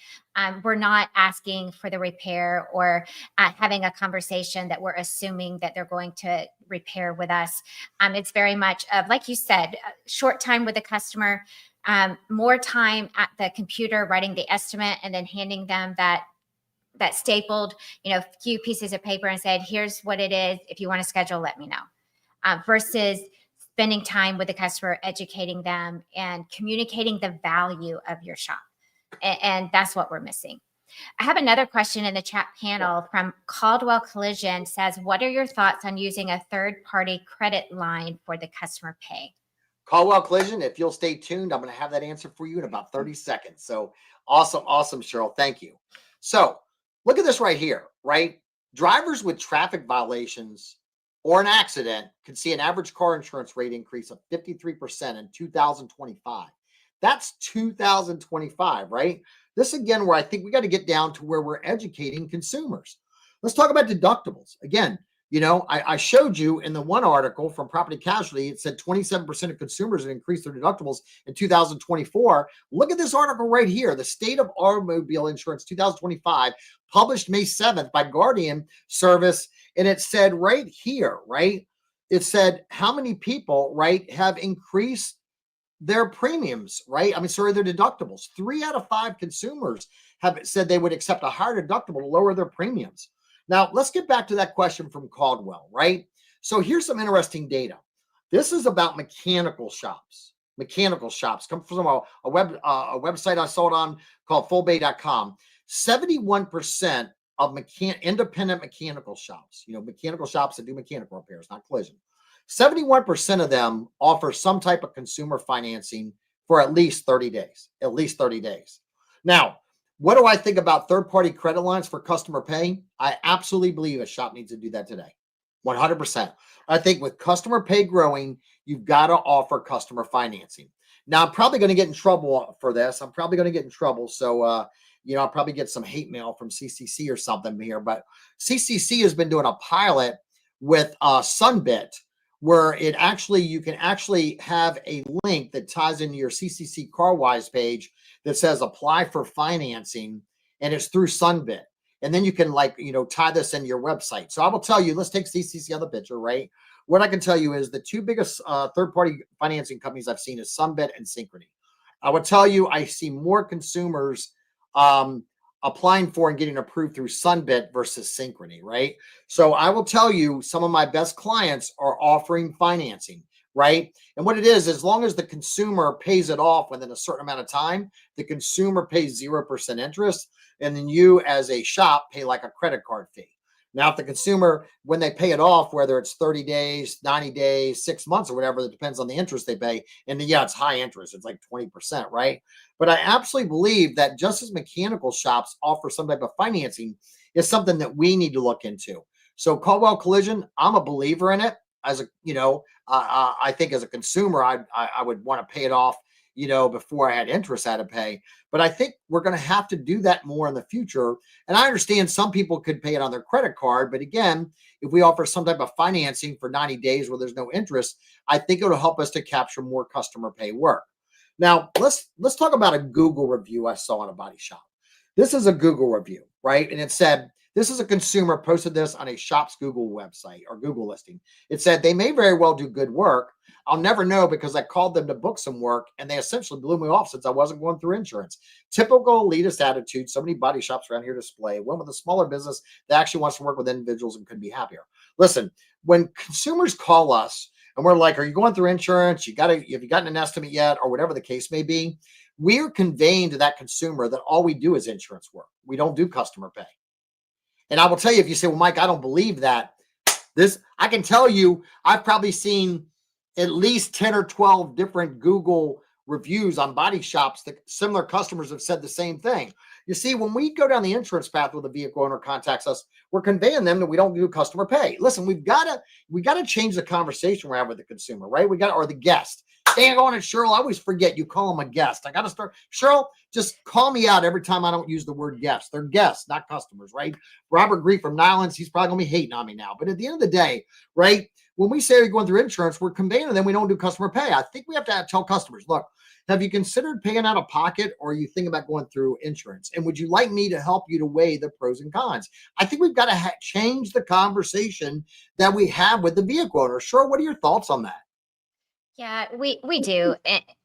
We're not asking for the repair or having a conversation that we're assuming that they're going to repair with us. It's very much of, like you said, short time with the customer, more time at the computer writing the estimate and then handing them that stapled, few pieces of paper and said, here's what it is. If you want to schedule, let me know. Versus spending time with the customer, educating them and communicating the value of your shop. And that's what we're missing. I have another question in the chat panel from Caldwell Collision. Says, what are your thoughts on using a third-party credit line for the customer pay? Caldwell Collision, if you'll stay tuned, I'm going to have that answer for you in about 30 seconds. So awesome, Cheryl. Thank you. So look at this right here, right? Drivers with traffic violations or an accident could see an average car insurance rate increase of 53% in 2025. That's 2025, right? This again, where I think we got to get down to where we're educating consumers. Let's talk about deductibles. Again, I showed you in the one article from Property Casualty, it said 27% of consumers had increased their deductibles in 2024. Look at this article right here, the State of Automobile Insurance 2025, published May 7th by Guardian Service. And it said right here, right? It said how many people, right, have increased their premiums, right? Their deductibles. 3 out of 5 consumers have said they would accept a higher deductible to lower their premiums. Now, let's get back to that question from Caldwell, right? So here's some interesting data. This is about mechanical shops. Mechanical shops come from a website I saw it on called fullbay.com. 71% of independent mechanical shops, mechanical shops that do mechanical repairs, not collision. 71% of them offer some type of consumer financing for at least 30 days. At least 30 days. Now, what do I think about third-party credit lines for customer pay? I absolutely believe a shop needs to do that today. 100%. I think with customer pay growing, you've got to offer customer financing. Now, I'm probably going to get in trouble for this. So, I'll probably get some hate mail from CCC or something here. But CCC has been doing a pilot with Sunbit, where you can actually have a link that ties into your CCC CarWise page that says apply for financing, and it's through Sunbit. And then you can tie this into your website. So I will tell you, let's take CCC on the picture, right? What I can tell you is the two biggest third-party financing companies I've seen is Sunbit and Synchrony. I would tell you, I see more consumers applying for and getting approved through Sunbit versus Synchrony, right? So I will tell you, some of my best clients are offering financing, right? And what it is, as long as the consumer pays it off within a certain amount of time, the consumer pays 0% interest, and then you as a shop pay like a credit card fee. Now, if the consumer, when they pay it off, whether it's 30 days, 90 days, 6 months or whatever, it depends on the interest they pay. And then, yeah, it's high interest. It's like 20%, right? But I absolutely believe that just as mechanical shops offer some type of financing, is something that we need to look into. So Caldwell Collision, I'm a believer in it. As I think as a consumer, I would want to pay it off, before I had interest I had to pay. But I think we're going to have to do that more in the future. And I understand some people could pay it on their credit card. But again, if we offer some type of financing for 90 days where there's no interest, I think it'll help us to capture more customer pay work. Now, let's talk about a Google review I saw in a body shop. This is a Google review, right? And it said, this is a consumer posted this on a shop's Google website or Google listing. It said, they may very well do good work. I'll never know because I called them to book some work and they essentially blew me off since I wasn't going through insurance. Typical elitist attitude. So many body shops around here display. One with a smaller business that actually wants to work with individuals and could be happier. Listen, when consumers call us and we're like, are you going through insurance? Have you gotten an estimate yet? Or whatever the case may be, we're conveying to that consumer that all we do is insurance work. We don't do customer pay. And I will tell you, if you say, well, Mike, I don't believe that, I can tell you, I've probably seen at least 10 or 12 different Google reviews on body shops that similar customers have said the same thing. You see, when we go down the insurance path with a vehicle owner contacts us, we're conveying them that we don't do customer pay. Listen, we got to change the conversation we're having with the consumer, right? Or the guest. Dang on it, Sheryl. I always forget you call them a guest. I got to start. Sheryl, just call me out every time I don't use the word guest. They're guests, not customers, right? Robert Grief from Nylands, he's probably going to be hating on me now. But at the end of the day, right, when we say we're going through insurance, we're conveying to them we don't do customer pay. I think we have to tell customers, look, have you considered paying out of pocket or are you thinking about going through insurance? And would you like me to help you to weigh the pros and cons? I think we've got to change the conversation that we have with the vehicle owner. Sheryl, what are your thoughts on that? Yeah, we do.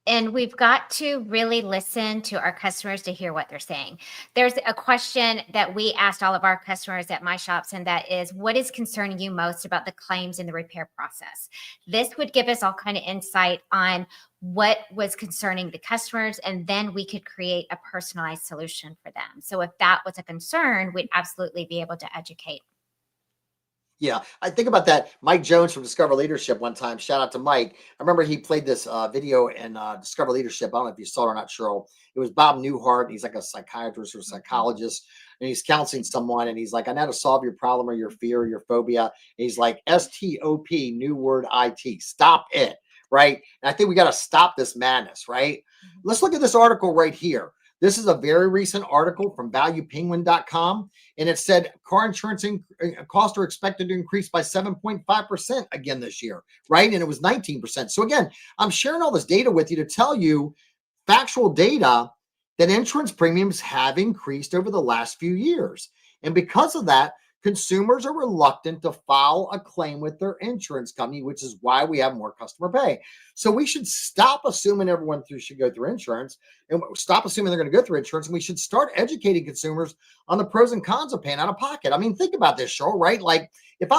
And we've got to really listen to our customers to hear what they're saying. There's a question that we asked all of our customers at my shops, and that is, what is concerning you most about the claims in the repair process? This would give us all kind of insight on what was concerning the customers, and then we could create a personalized solution for them. So if that was a concern, we'd absolutely be able to educate. Yeah, I think about that. Mike Jones from Discover Leadership one time. Shout out to Mike. I remember he played this video in Discover Leadership. I don't know if you saw it or not, Sheryl. It was Bob Newhart. He's like a psychiatrist or psychologist, and he's counseling someone. And he's like, I know how to solve your problem or your fear or your phobia. And he's like, STOP, new word IT. Stop it, right? And I think we got to stop this madness, right? Let's look at this article right here. This is a very recent article from valuepenguin.com, and it said car insurance costs are expected to increase by 7.5% again this year, right? And it was 19%. So again, I'm sharing all this data with you to tell you factual data that insurance premiums have increased over the last few years. And because of that, consumers are reluctant to file a claim with their insurance company, which is why we have more customer pay. So we should stop assuming everyone should go through insurance and stop assuming they're going to go through insurance. And we should start educating consumers on the pros and cons of paying out of pocket. I mean, think about this, Sheryl, right? Like if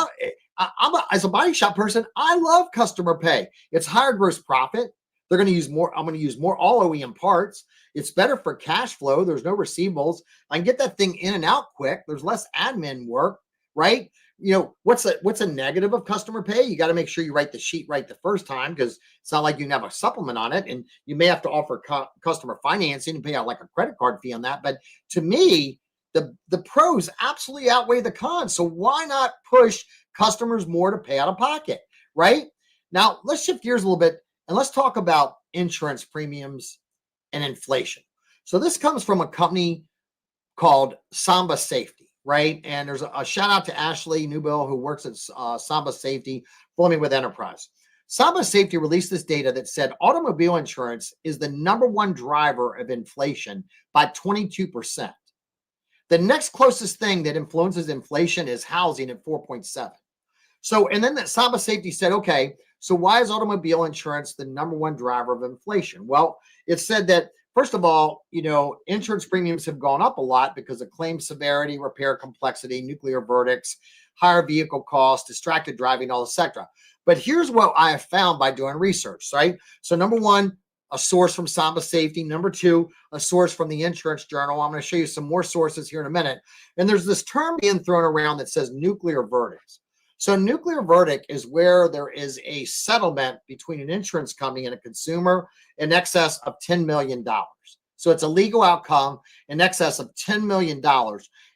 as a body shop person, I love customer pay. It's higher gross profit. They're going to use more. I'm going to use more all OEM parts. It's better for cash flow. There's no receivables. I can get that thing in and out quick. There's less admin work, right? What's a negative of customer pay? You got to make sure you write the sheet right the first time, because it's not like you can have a supplement on it, and you may have to offer customer financing and pay out like a credit card fee on that. But to me, the pros absolutely outweigh the cons. So why not push customers more to pay out of pocket, right? Now, let's shift gears a little bit and let's talk about insurance premiums and inflation. So this comes from a company called Samba Safety. right? And there's a shout out to Ashley Newbill, who works at Samba Safety, formerly with Enterprise. Samba Safety released this data that said automobile insurance is the #1 driver of inflation by 22%. The next closest thing that influences inflation is housing at 4.7. So, and then that Samba Safety said, okay, so why is automobile insurance the #1 driver of inflation? Well, it said that, first of all, insurance premiums have gone up a lot because of claim severity, repair complexity, nuclear verdicts, higher vehicle costs, distracted driving, all etc. But here's what I have found by doing research, right? So #1, a source from Samba Safety. #2, a source from the Insurance Journal. I'm going to show you some more sources here in a minute. And there's this term being thrown around that says nuclear verdicts. So nuclear verdict is where there is a settlement between an insurance company and a consumer in excess of $10 million. So it's a legal outcome in excess of $10 million.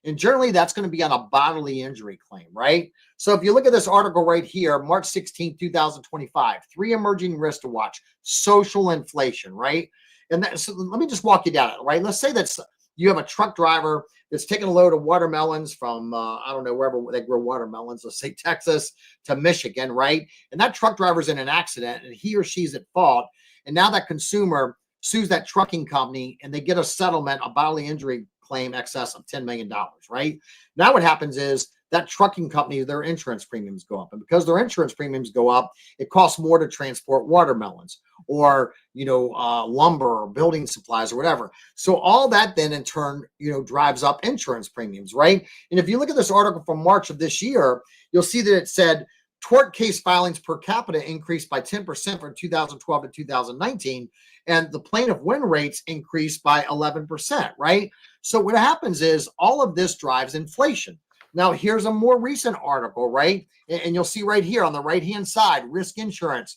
And generally that's going to be on a bodily injury claim, right? So if you look at this article right here, March 16, 2025, 3 emerging risks to watch: social inflation, right? And so let me just walk you down it, right? Let's say that you have a truck driver that's taking a load of watermelons from, I don't know, wherever they grow watermelons, let's say Texas to Michigan, right? And that truck driver's in an accident and he or she's at fault. And now that consumer sues that trucking company and they get a settlement, a bodily injury claim excess of $10 million, right? Now what happens is that trucking company, their insurance premiums go up. And because their insurance premiums go up, it costs more to transport watermelons or, lumber or building supplies or whatever. So all that then in turn, drives up insurance premiums, right? And if you look at this article from March of this year, you'll see that it said tort case filings per capita increased by 10% from 2012 to 2019. And the plaintiff win rates increased by 11%, right? So what happens is all of this drives inflation. Now, here's a more recent article, right? And you'll see right here on the right-hand side, risk insurance,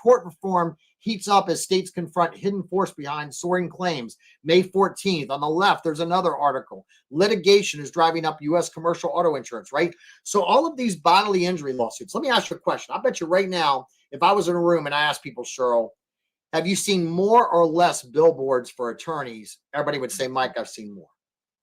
tort reform heats up as states confront hidden force behind soaring claims. May 14th, on the left, there's another article. Litigation is driving up U.S. commercial auto insurance, right? So all of these bodily injury lawsuits, let me ask you a question. I bet you right now, if I was in a room and I asked people, Sheryl, have you seen more or less billboards for attorneys? Everybody would say, Mike, I've seen more,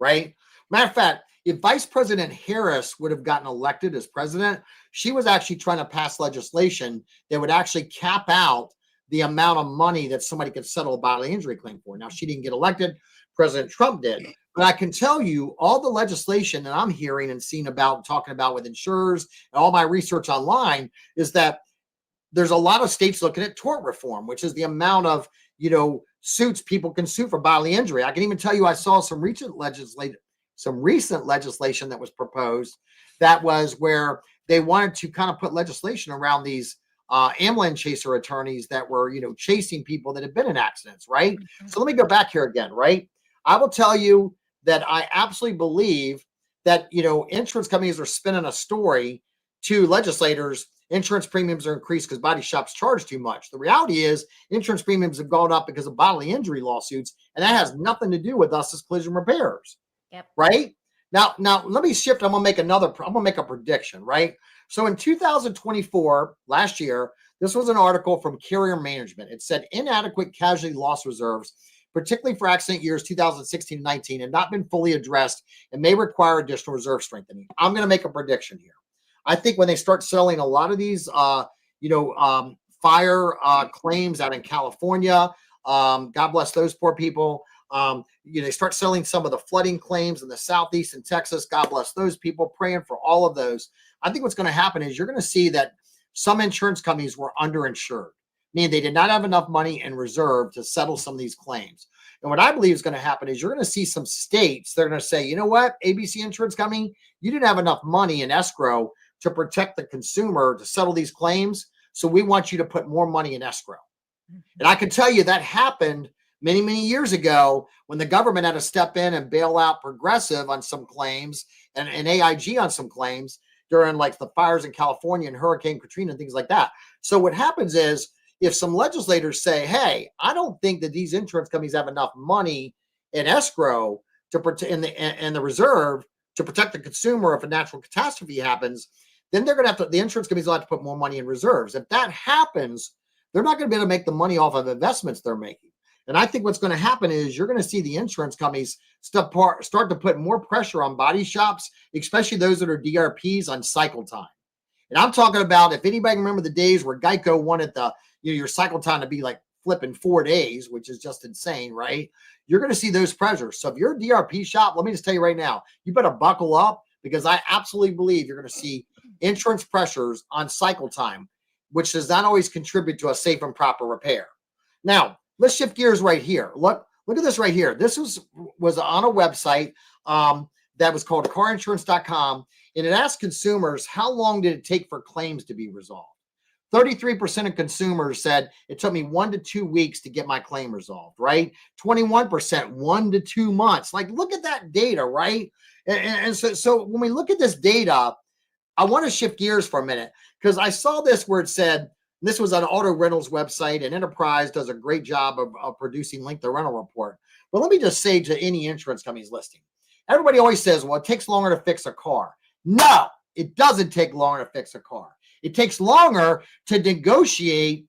right? Matter of fact, if Vice President Harris would have gotten elected as president, she was actually trying to pass legislation that would actually cap out the amount of money that somebody could settle a bodily injury claim for. Now, she didn't get elected. President Trump did. But I can tell you all the legislation that I'm hearing and seeing about, talking about with insurers, and all my research online is that there's a lot of states looking at tort reform, which is the amount of, suits people can sue for bodily injury. I can even tell you I saw some recent legislation that was proposed that was where they wanted to kind of put legislation around these ambulance chaser attorneys that were, chasing people that had been in accidents, right? Mm-hmm. So let me go back here again, right? I will tell you that I absolutely believe that, insurance companies are spinning a story to legislators. Insurance premiums are increased because body shops charge too much. The reality is insurance premiums have gone up because of bodily injury lawsuits, and that has nothing to do with us as collision repairers. Yep. Right? Now let me shift. I'm going to make a prediction, right? So in 2024, last year, this was an article from Carrier Management. It said inadequate casualty loss reserves, particularly for accident years 2016 and 19, had not been fully addressed and may require additional reserve strengthening. I'm going to make a prediction here. I think when they start selling a lot of these, fire claims out in California, God bless those poor people. They start selling some of the flooding claims in the Southeast and Texas. God bless those people, praying for all of those. I think what's going to happen is you're going to see that some insurance companies were underinsured, meaning they did not have enough money in reserve to settle some of these claims. And what I believe is going to happen is you're going to see some states, they're going to say, you know what, ABC Insurance Company, you didn't have enough money in escrow to protect the consumer to settle these claims. So we want you to put more money in escrow. And I can tell you that happened many, many years ago when the government had to step in and bail out Progressive on some claims and AIG on some claims during like the fires in California and Hurricane Katrina and things like that. So what happens is if some legislators say, hey, I don't think that these insurance companies have enough money in escrow to protect in the reserve to protect the consumer if a natural catastrophe happens, then they're going to have to, the insurance companies will have to put more money in reserves. If that happens, they're not going to be able to make the money off of investments they're making. And I think what's going to happen is you're going to see the insurance companies start to put more pressure on body shops, especially those that are DRPs, on cycle time. And I'm talking about, if anybody can remember the days where Geico wanted your cycle time to be like flipping 4 days, which is just insane, right? You're going to see those pressures. So if you're a DRP shop, let me just tell you right now, you better buckle up, because I absolutely believe you're going to see insurance pressures on cycle time, which does not always contribute to a safe and proper repair. Now, let's shift gears right here. Look at this right here. This was on a website that was called carinsurance.com, and it asked consumers, how long did it take for claims to be resolved? 33% of consumers said it took me 1 to 2 weeks to get my claim resolved, right? 21%, 1 to 2 months. Like, look at that data, right? And so when we look at this data, I want to shift gears for a minute, because I saw this where it said, this was on Auto Rentals website, and Enterprise does a great job of producing length of rental report. But let me just say to any insurance company's listing, everybody always says, well, it takes longer to fix a car. No, it doesn't take longer to fix a car. It takes longer to negotiate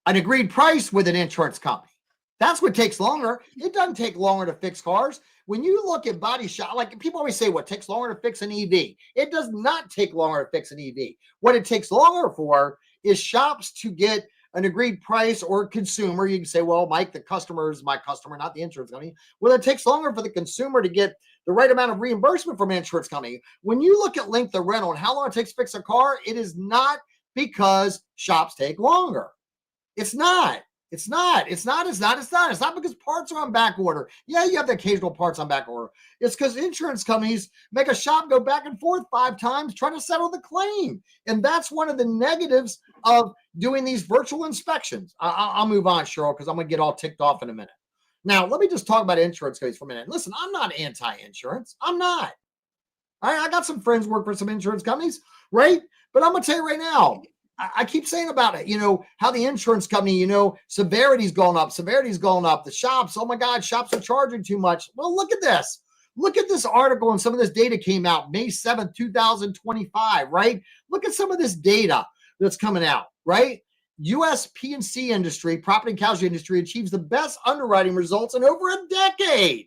an agreed price with an insurance company. That's what takes longer. It doesn't take longer to fix cars. When you look at body shop, like people always say, what takes longer to fix an EV? It does not take longer to fix an EV. What it takes longer for is shops to get an agreed price, or consumer. You can say, well, Mike, the customer is my customer, not the insurance company. Well, it takes longer for the consumer to get the right amount of reimbursement from an insurance company. When you look at length of rental and how long it takes to fix a car, it is not because shops take longer. It's not because parts are on back order. Yeah, you have the occasional parts on back order. It's because insurance companies make a shop go back and forth 5 times trying to settle the claim. And that's one of the negatives of doing these virtual inspections. I'll move on, Cheryl, because I'm going to get all ticked off in a minute. Now, let me just talk about insurance companies for a minute. Listen, I'm not anti-insurance. I'm not. I got some friends who work for some insurance companies, right? But I'm going to tell you right now, I keep saying about it, how the insurance company, severity's going up. The shops, oh my God, shops are charging too much. Well, look at this. Look at this article, and some of this data came out May 7th, 2025, right? Look at some of this data that's coming out, right? U.S. P&C industry, property and casualty industry, achieves the best underwriting results in over a decade.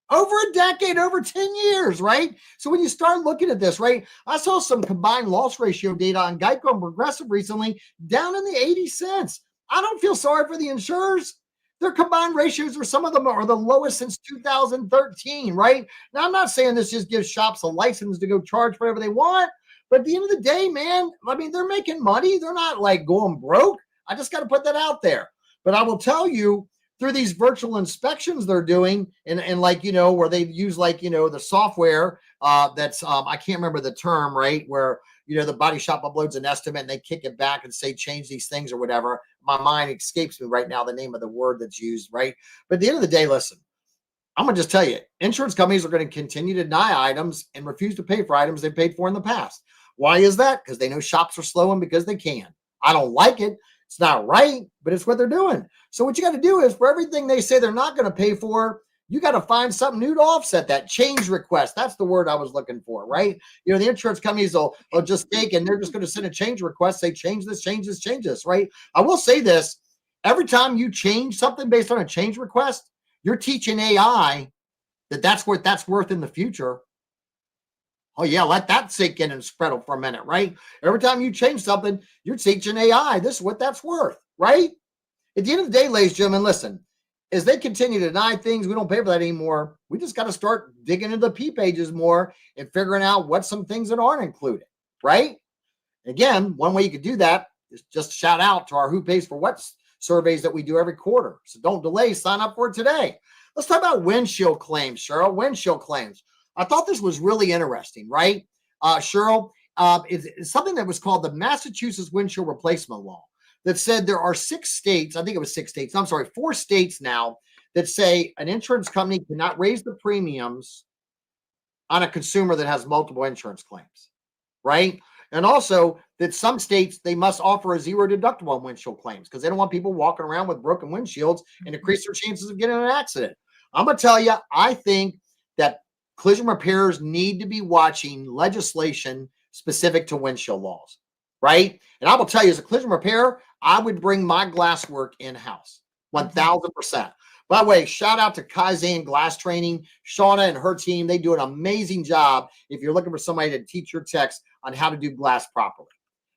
Over 10 years, right? So when you start looking at this, right, I saw some combined loss ratio data on Geico and Progressive recently down in the 80 cents. I don't feel sorry for the insurers. Their combined ratios, or some of them are the lowest since 2013, right? Now, I'm not saying this just gives shops a license to go charge whatever they want, but at the end of the day, man, I mean, they're making money. They're not like going broke. I just got to put that out there. But I will tell you, through these virtual inspections they're doing, and like, where they use like, the software that's, I can't remember the term, right? Where, the body shop uploads an estimate and they kick it back and say, change these things or whatever. My mind escapes me right now, the name of the word that's used, right? But at the end of the day, listen, I'm going to just tell you, insurance companies are going to continue to deny items and refuse to pay for items they paid for in the past. Why is that? Because they know shops are slowing because they can. I don't like it. It's not right, but it's what they're doing. So what you got to do is, for everything they say they're not going to pay for, you got to find something new to offset that. Change request. That's the word I was looking for, right? The insurance companies will just take, and they're just going to send a change request, say, change this, right? I will say this. Every time you change something based on a change request, you're teaching AI that's what that's worth in the future. Oh, yeah, let that sink in and spread for a minute, right? Every time you change something, you're teaching AI, this is what that's worth, right? At the end of the day, ladies and gentlemen, listen, as they continue to deny things, we don't pay for that anymore. We just got to start digging into the P pages more and figuring out what some things that aren't included, right? Again, one way you could do that is just shout out to our Who Pays for What surveys that we do every quarter. So don't delay, sign up for it today. Let's talk about windshield claims, Cheryl. Windshield claims. I thought this was really interesting, right? Cheryl, it's something that was called the Massachusetts Windshield Replacement Law that said there are 6 states, I think it was 6 states, 4 states now that say an insurance company cannot raise the premiums on a consumer that has multiple insurance claims, right? And also that some states, they must offer a 0 deductible on windshield claims because they don't want people walking around with broken windshields and increase their chances of getting in an accident. I'm going to tell you, I think that collision repairers need to be watching legislation specific to windshield laws, right? And I will tell you, as a collision repairer, I would bring my glass work in-house. 1000%. By the way, shout out to Kaizen Glass Training. Shauna and her team, they do an amazing job if you're looking for somebody to teach your techs on how to do glass properly.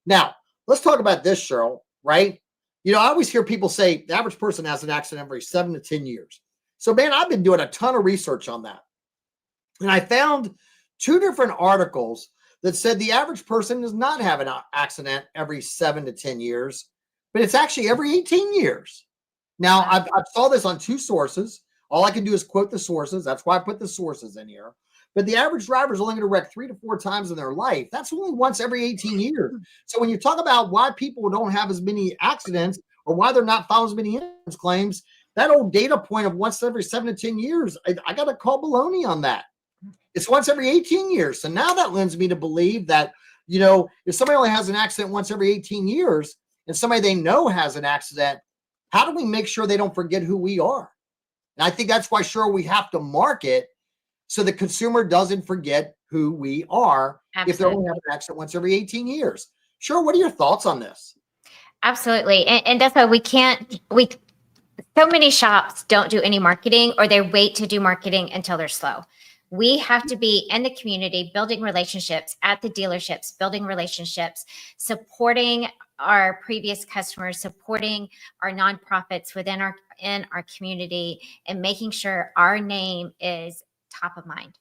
Now, let's talk about this, Cheryl, right? I always hear people say the average person has an accident every 7 to 10 years. So, man, I've been doing a ton of research on that. And I found 2 different articles that said the average person does not have an accident every 7 to 10 years, but it's actually every 18 years. Now, I saw this on 2 sources. All I can do is quote the sources. That's why I put the sources in here. But the average driver is only going to wreck 3 to 4 times in their life. That's only once every 18 years. So when you talk about why people don't have as many accidents or why they're not filing as many insurance claims, that old data point of once every 7 to 10 years, I got to call baloney on that. It's once every 18 years. So now that lends me to believe that, if somebody only has an accident once every 18 years and somebody they know has an accident, how do we make sure they don't forget who we are? And I think that's why, sure, we have to market so the consumer doesn't forget who we are. Absolutely. If they only have an accident once every 18 years. Sure, what are your thoughts on this? Absolutely. And that's why so many shops don't do any marketing, or they wait to do marketing until they're slow. We have to be in the community, building relationships at the dealerships, building relationships, supporting our previous customers, supporting our nonprofits within our community, and making sure our name is top of mind.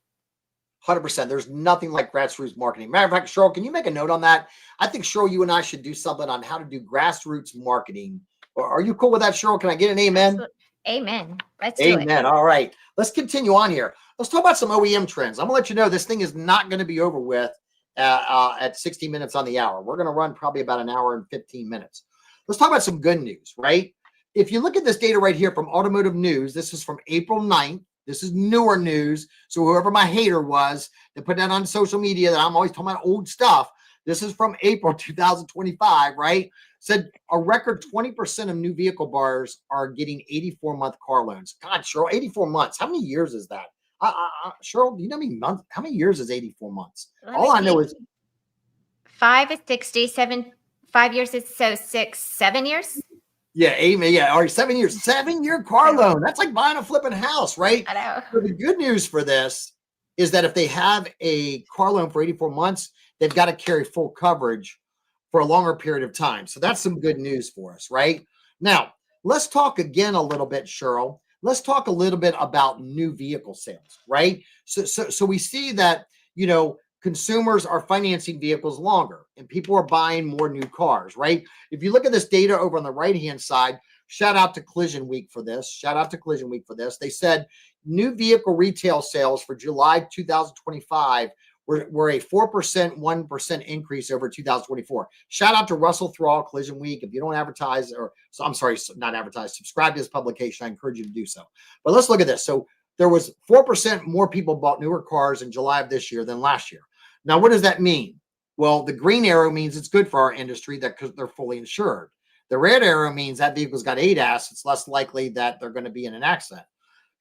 100%. There's nothing like grassroots marketing. Matter of fact, Cheryl, can you make a note on that? I think, Cheryl, you and I should do something on how to do grassroots marketing. Are you cool with that, Cheryl? Can I get an amen? Absolutely. Amen. Let's do it. Amen. All right. Let's continue on here. Let's talk about some OEM trends. I'm going to let you know this thing is not going to be over with at 60 minutes on the hour. We're going to run probably about an hour and 15 minutes. Let's talk about some good news, right? If you look at this data right here from Automotive News, this is from April 9th. This is newer news. So whoever my hater was that put that on social media that I'm always talking about old stuff, this is from April 2025, right? Said a record 20% of new vehicle buyers are getting 84-month car loans. God, Cheryl, 84 months. How many years is that? Cheryl, do you know how many months? How many years is 84 months? All I know is 5 is 60, 5 years is so 7 years. Yeah, amen. Yeah, or 7 years, 7-year car loan. That's like buying a flipping house, right? I know. So the good news for this is that if they have a car loan for 84 months, they've got to carry full coverage for a longer period of time. So that's some good news for us, right? Now, let's talk again a little bit, Cheryl. Let's talk a little bit about new vehicle sales, right? So we see that, consumers are financing vehicles longer and people are buying more new cars, right? If you look at this data over on the right-hand side, shout out to Collision Week for this. They said new vehicle retail sales for July 2025 were a 4%, 1% increase over 2024. Shout out to Russell Thrall, Collision Week. If you don't advertise, not advertise, subscribe to his publication. I encourage you to do so. But let's look at this. So there was 4% more people bought newer cars in July of this year than last year. Now, what does that mean? Well, the green arrow means it's good for our industry because they're fully insured. The red arrow means that vehicle's got ADAS. It's less likely that they're going to be in an accident.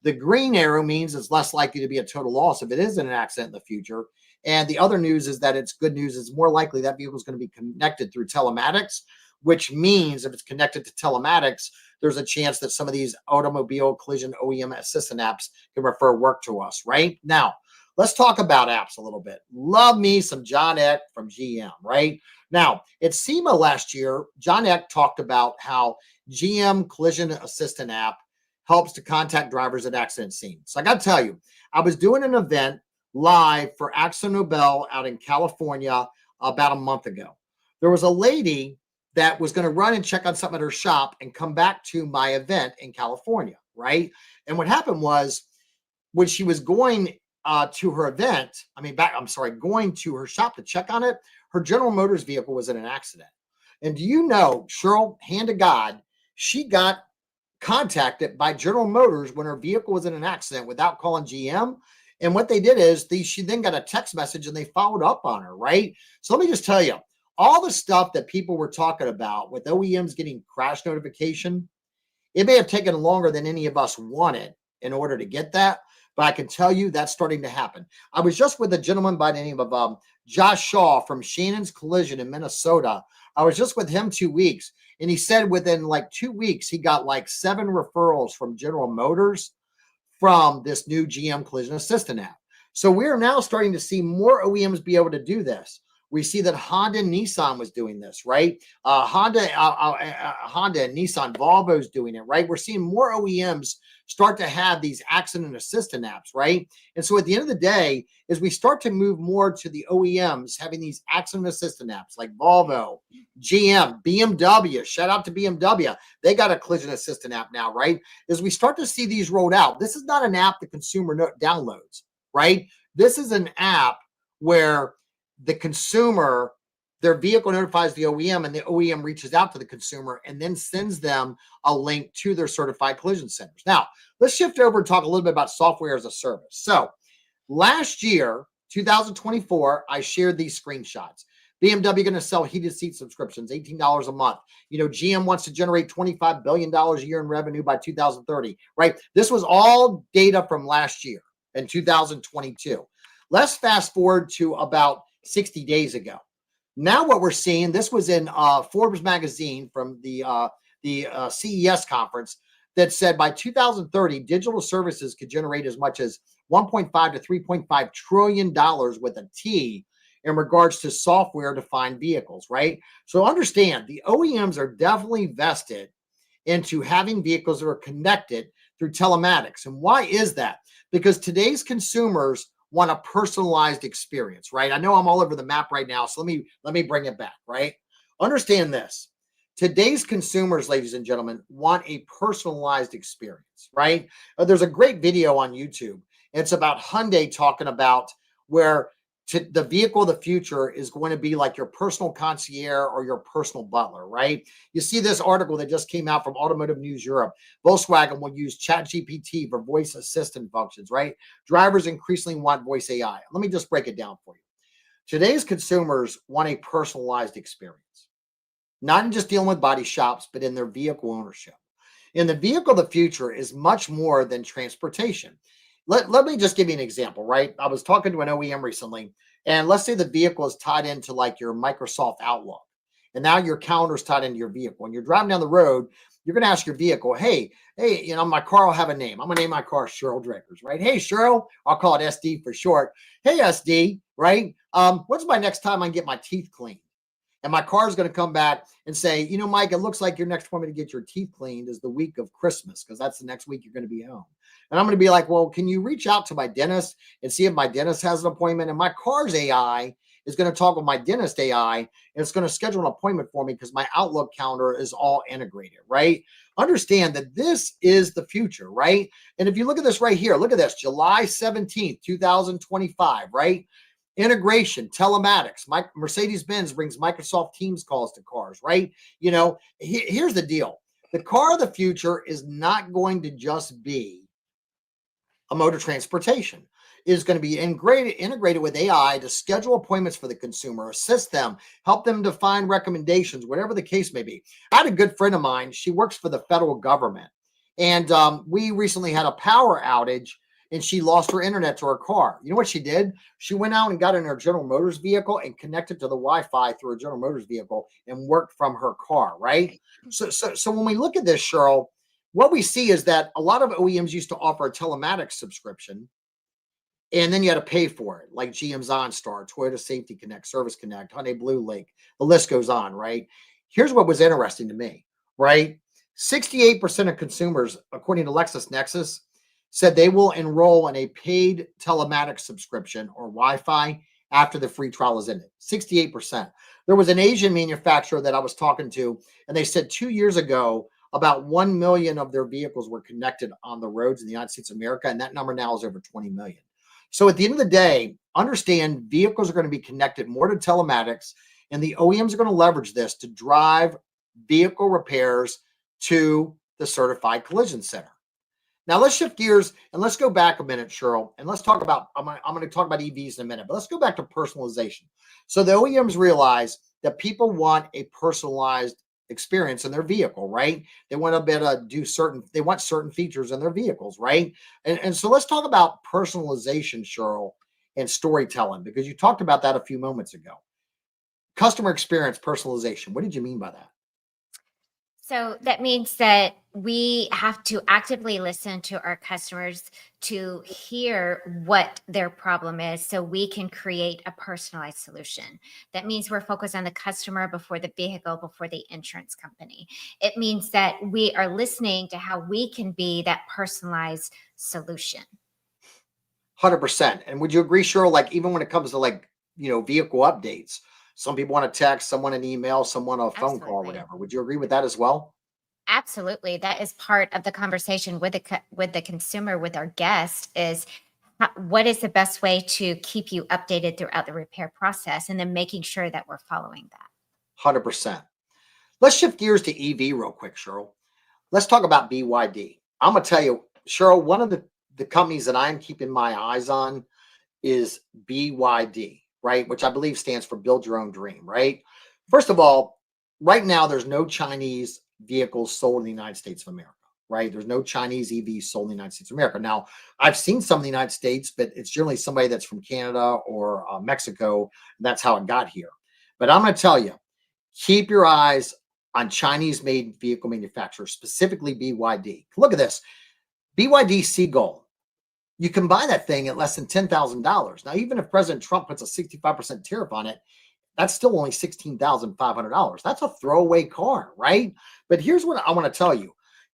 The green arrow means it's less likely to be a total loss if it is in an accident in the future. And the other news is that it's good news. It's more likely that vehicle is going to be connected through telematics, which means if it's connected to telematics, there's a chance that some of these automobile collision OEM assistant apps can refer work to us, right? Now, let's talk about apps a little bit. Love me some John Eck from GM, right? Now, at SEMA last year, John Eck talked about how GM Collision Assistant app helps to contact drivers at accident scenes. So I got to tell you, I was doing an event live for Axo Nobel out in California about a month ago. There was a lady that was going to run and check on something at her shop and come back to my event in California, right? And what happened was when she was going to her event, going to her shop to check on it, her General Motors vehicle was in an accident. And do you know, Cheryl, hand to God, she got contacted by General Motors when her vehicle was in an accident without calling GM. And what they did is she then got a text message and they followed up on her, right? So let me just tell you, all the stuff that people were talking about with OEMs getting crash notification, it may have taken longer than any of us wanted in order to get that, but I can tell you that's starting to happen. I was just with a gentleman by the name of Josh Shaw from Shannon's Collision in Minnesota. I was just with him 2 weeks, And he said within like 2 weeks, he got like 7 referrals from General Motors from this new GM Collision Assistant app. So we're now starting to see more OEMs be able to do this. We see that Honda and Nissan was doing this, right? Honda and Nissan, Volvo's doing it, right? We're seeing more OEMs start to have these accident assistant apps, right? And so at the end of the day, as we start to move more to the OEMs having these accident assistant apps like Volvo, GM, BMW, shout out to BMW. They got a collision assistant app now, right? As we start to see these rolled out, this is not an app the consumer downloads, right? This is an app where the consumer, their vehicle notifies the OEM and the OEM reaches out to the consumer and then sends them a link to their certified collision centers. Now, let's shift over and talk a little bit about software as a service. So last year, 2024, I shared these screenshots. BMW going to sell heated seat subscriptions, $18 a month. You know, GM wants to generate $25 billion a year in revenue by 2030, right? This was all data from last year in 2022. Let's fast forward to about 60 days ago. Now what we're seeing, this was in Forbes magazine from the CES conference that said by 2030, digital services could generate as much as $1.5 to $3.5 trillion with a T in regards to software-defined vehicles, right? So understand, the OEMs are definitely vested into having vehicles that are connected through telematics. And why is that? Because today's consumers want a personalized experience, right? I know I'm all over the map right now, so let me bring it back, right? Understand this. Today's consumers, ladies and gentlemen, want a personalized experience, right? There's a great video on YouTube. It's about Hyundai talking about where the vehicle of the future is going to be like your personal concierge or your personal butler, right? You see this article that just came out from Automotive News Europe. Volkswagen will use ChatGPT for voice assistant functions, right? Drivers increasingly want voice AI. Let me just break it down for you. Today's consumers want a personalized experience, not in just dealing with body shops, but in their vehicle ownership. And the vehicle of the future is much more than transportation. Let me just give you an example, right? I was talking to an OEM recently, and let's say the vehicle is tied into like your Microsoft Outlook, and now your calendar is tied into your vehicle. And you're driving down the road, you're going to ask your vehicle, hey, you know, my car will have a name. I'm going to name my car Sheryl Driggers, right? Hey, Sheryl, I'll call it SD for short. Hey, SD, right? When's my next time I can get my teeth cleaned? And my car is going to come back and say, you know, Mike, it looks like your next appointment to get your teeth cleaned is the week of Christmas because that's the next week you're going to be home. And I'm going to be like, well, can you reach out to my dentist and see if my dentist has an appointment? And my car's AI is going to talk with my dentist AI and it's going to schedule an appointment for me because my Outlook calendar is all integrated, right? Understand that this is the future, right? And if you look at this right here, look at this, July 17th, 2025, right? Integration, telematics. Mercedes-Benz brings Microsoft Teams calls to cars, right? You know, here's the deal. The car of the future is not going to just be a mode of transportation. It is going to be integrated with AI to schedule appointments for the consumer, assist them, help them define recommendations, whatever the case may be. I had a good friend of mine. She works for the federal government. And we recently had a power outage and she lost her internet to her car. You know what she did? She went out and got in her General Motors vehicle and connected to the Wi-Fi through a General Motors vehicle and worked from her car, right? So when we look at this, Sheryl, what we see is that a lot of OEMs used to offer a telematics subscription, and then you had to pay for it, like GM's OnStar, Toyota Safety Connect, Service Connect, Hyundai Blue Link. The list goes on, right? Here's what was interesting to me, right? 68% of consumers, according to LexisNexis, said they will enroll in a paid telematics subscription or Wi-Fi after the free trial is ended. 68%. There was an Asian manufacturer that I was talking to, and they said 2 years ago, about 1 million of their vehicles were connected on the roads in the United States of America, and that number now is over 20 million. So at the end of the day, understand vehicles are going to be connected more to telematics, and the OEMs are going to leverage this to drive vehicle repairs to the certified collision center. Now let's shift gears and let's go back a minute, Sheryl, and let's talk about, I'm going to talk about EVs in a minute, but let's go back to personalization. So the OEMs realize that people want a personalized experience in their vehicle, right? They want to be able to do they want certain features in their vehicles, right? And so let's talk about personalization, Sheryl, and storytelling, because you talked about that a few moments ago. Customer experience personalization. What did you mean by that? So that means that we have to actively listen to our customers to hear what their problem is so we can create a personalized solution. That means we're focused on the customer before the vehicle, before the insurance company. It means that we are listening to how we can be that personalized solution. 100%. And would you agree, Cheryl? Like even when it comes to like vehicle updates, some people want to text, some want an email, some want a phone call, or Absolutely. whatever. Would you agree with that as well? Absolutely. That is part of the conversation with with the consumer, with our guest is what is the best way to keep you updated throughout the repair process and then making sure that we're following that. 100%. Let's shift gears to EV real quick, Cheryl. Let's talk about BYD. I'm gonna tell you, Cheryl, one of the companies that I'm keeping my eyes on is BYD, right? Which I believe stands for Build Your Own Dream, right? First of all, right now there's no Chinese vehicles sold in the United States of America, right? There's no Chinese EVs sold in the United States of America. Now, I've seen some in the United States, but it's generally somebody that's from Canada or Mexico. And that's how it got here. But I'm going to tell you, keep your eyes on Chinese made vehicle manufacturers, specifically BYD. Look at this BYD Seagull. You can buy that thing at less than $10,000. Now, even if President Trump puts a 65% tariff on it, that's still only $16,500. That's a throwaway car, right? But here's what I want to tell you.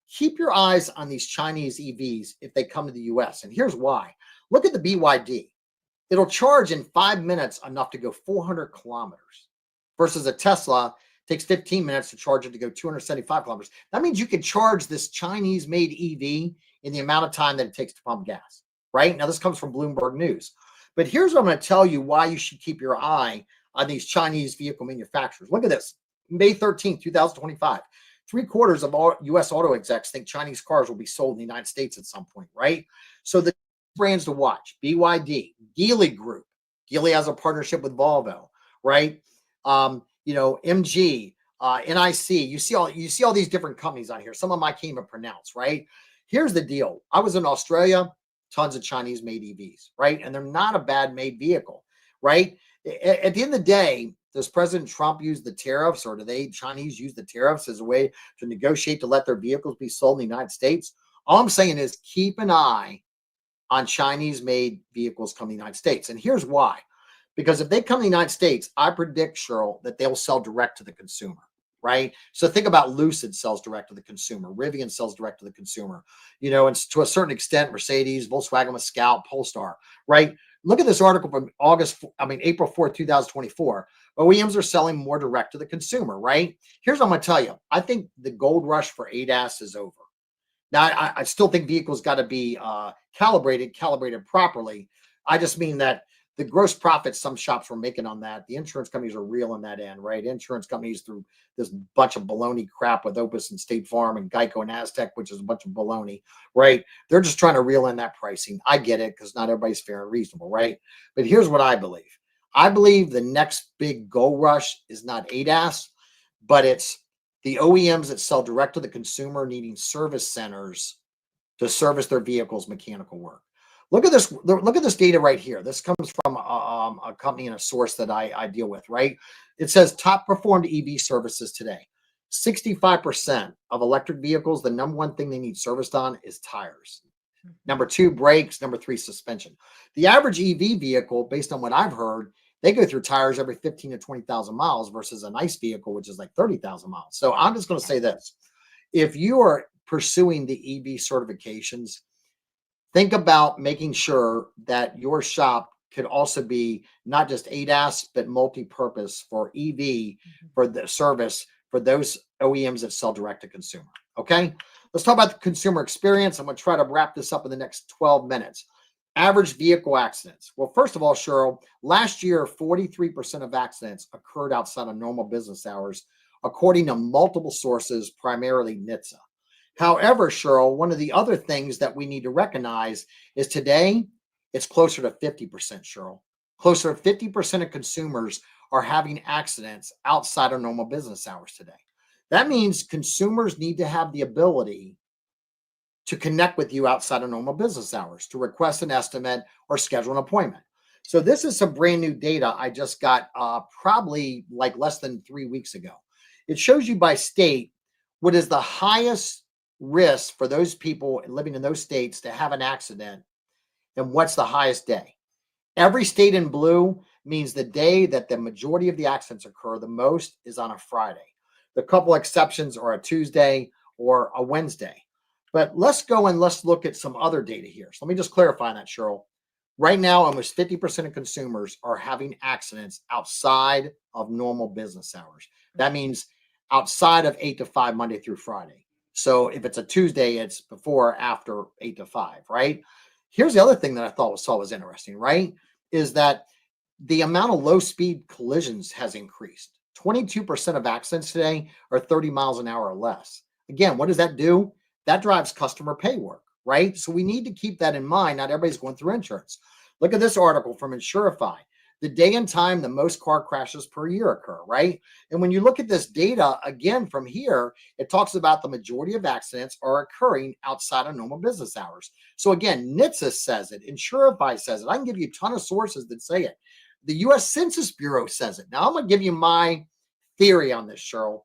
Keep your eyes on these Chinese EVs if they come to the US. And here's why. Look at the BYD. It'll charge in 5 minutes enough to go 400 kilometers versus a Tesla takes 15 minutes to charge it to go 275 kilometers. That means you can charge this Chinese made EV in the amount of time that it takes to pump gas, right? Now, this comes from Bloomberg News. But here's what I'm going to tell you why you should keep your eye on these Chinese vehicle manufacturers. Look at this. May 13th, 2025. 3/4 of all U.S. auto execs think Chinese cars will be sold in the United States at some point, right? So the brands to watch, BYD, Geely Group. Geely has a partnership with Volvo, right? MG, NIC. You see all these different companies on here. Some of them I can't even pronounce, right? Here's the deal. I was in Australia, tons of Chinese made EVs, right? And they're not a bad made vehicle, right? At the end of the day, does President Trump use the tariffs or do they Chinese use the tariffs as a way to negotiate to let their vehicles be sold in the United States? All I'm saying is keep an eye on Chinese made vehicles coming to the United States. And here's why. Because if they come to the United States, I predict, Cheryl, that they'll sell direct to the consumer, right? So think about Lucid sells direct to the consumer. Rivian sells direct to the consumer. And to a certain extent, Mercedes, Volkswagen with Scout, Polestar, right? Look at this article from April 4th, 2024. OEMs are selling more direct to the consumer, right? Here's what I'm going to tell you. I think the gold rush for ADAS is over. Now, I still think vehicles got to be calibrated properly. I just mean that the gross profits some shops were making on that, the insurance companies are real on that end, right? Insurance companies through this bunch of baloney crap with Opus and State Farm and Geico and Aztec, which is a bunch of baloney, right? They're just trying to reel in that pricing. I get it because not everybody's fair and reasonable, right? But here's what I believe. I believe the next big gold rush is not ADAS, but it's the OEMs that sell direct to the consumer needing service centers to service their vehicles' mechanical work. Look at this. Look at this data right here. This comes from a company and a source that I deal with, right? It says top performed EV services today. 65% of electric vehicles, the number one thing they need serviced on is tires. Number 2, brakes. Number 3, suspension. The average EV vehicle, based on what I've heard, they go through tires every 15 to 20,000 miles versus a nice vehicle, which is like 30,000 miles. So I'm just going to say this. If you are pursuing the EV certifications, think about making sure that your shop could also be not just ADAS, but multi-purpose for EV for the service for those OEMs that sell direct to consumer. Okay, let's talk about the consumer experience. I'm going to try to wrap this up in the next 12 minutes. Average vehicle accidents. Well, first of all, Cheryl, last year, 43% of accidents occurred outside of normal business hours, according to multiple sources, primarily NHTSA. However, Cheryl, one of the other things that we need to recognize is today it's closer to 50%, Cheryl. Closer to 50% of consumers are having accidents outside of normal business hours today. That means consumers need to have the ability to connect with you outside of normal business hours, to request an estimate or schedule an appointment. So this is some brand new data I just got probably like less than 3 weeks ago. It shows you by state what is the highest risk for those people living in those states to have an accident, and what's the highest day. Every state in blue means the day that the majority of the accidents occur the most is on a Friday. The couple exceptions are a Tuesday or a Wednesday. But let's go and let's look at some other data here. So let me just clarify that, Cheryl. Right now, almost 50% of consumers are having accidents outside of normal business hours. That means outside of 8 to 5, Monday through Friday. So if it's a Tuesday, it's before or after 8 to 5, right? Here's the other thing that I saw was interesting, right? Is that the amount of low speed collisions has increased. 22% of accidents today are 30 miles an hour or less. Again, what does that do? That drives customer pay work, right? So we need to keep that in mind. Not everybody's going through insurance. Look at this article from Insurify. The day and time the most car crashes per year occur, right? And when you look at this data again from here, it talks about the majority of accidents are occurring outside of normal business hours. So again, NHTSA says it, Insurify says it. I can give you a ton of sources that say it. The U.S. Census Bureau says it. Now I'm going to give you my theory on this, Cheryl.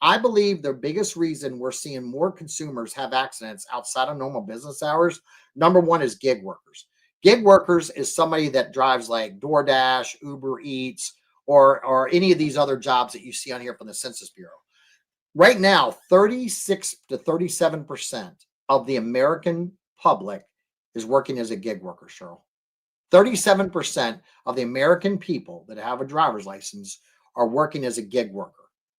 I believe the biggest reason we're seeing more consumers have accidents outside of normal business hours, number one, is gig workers. Gig workers is somebody that drives like DoorDash, Uber Eats, or any of these other jobs that you see on here from the Census Bureau. Right now, 36 to 37% of the American public is working as a gig worker, Cheryl. 37% of the American people that have a driver's license are working as a gig worker.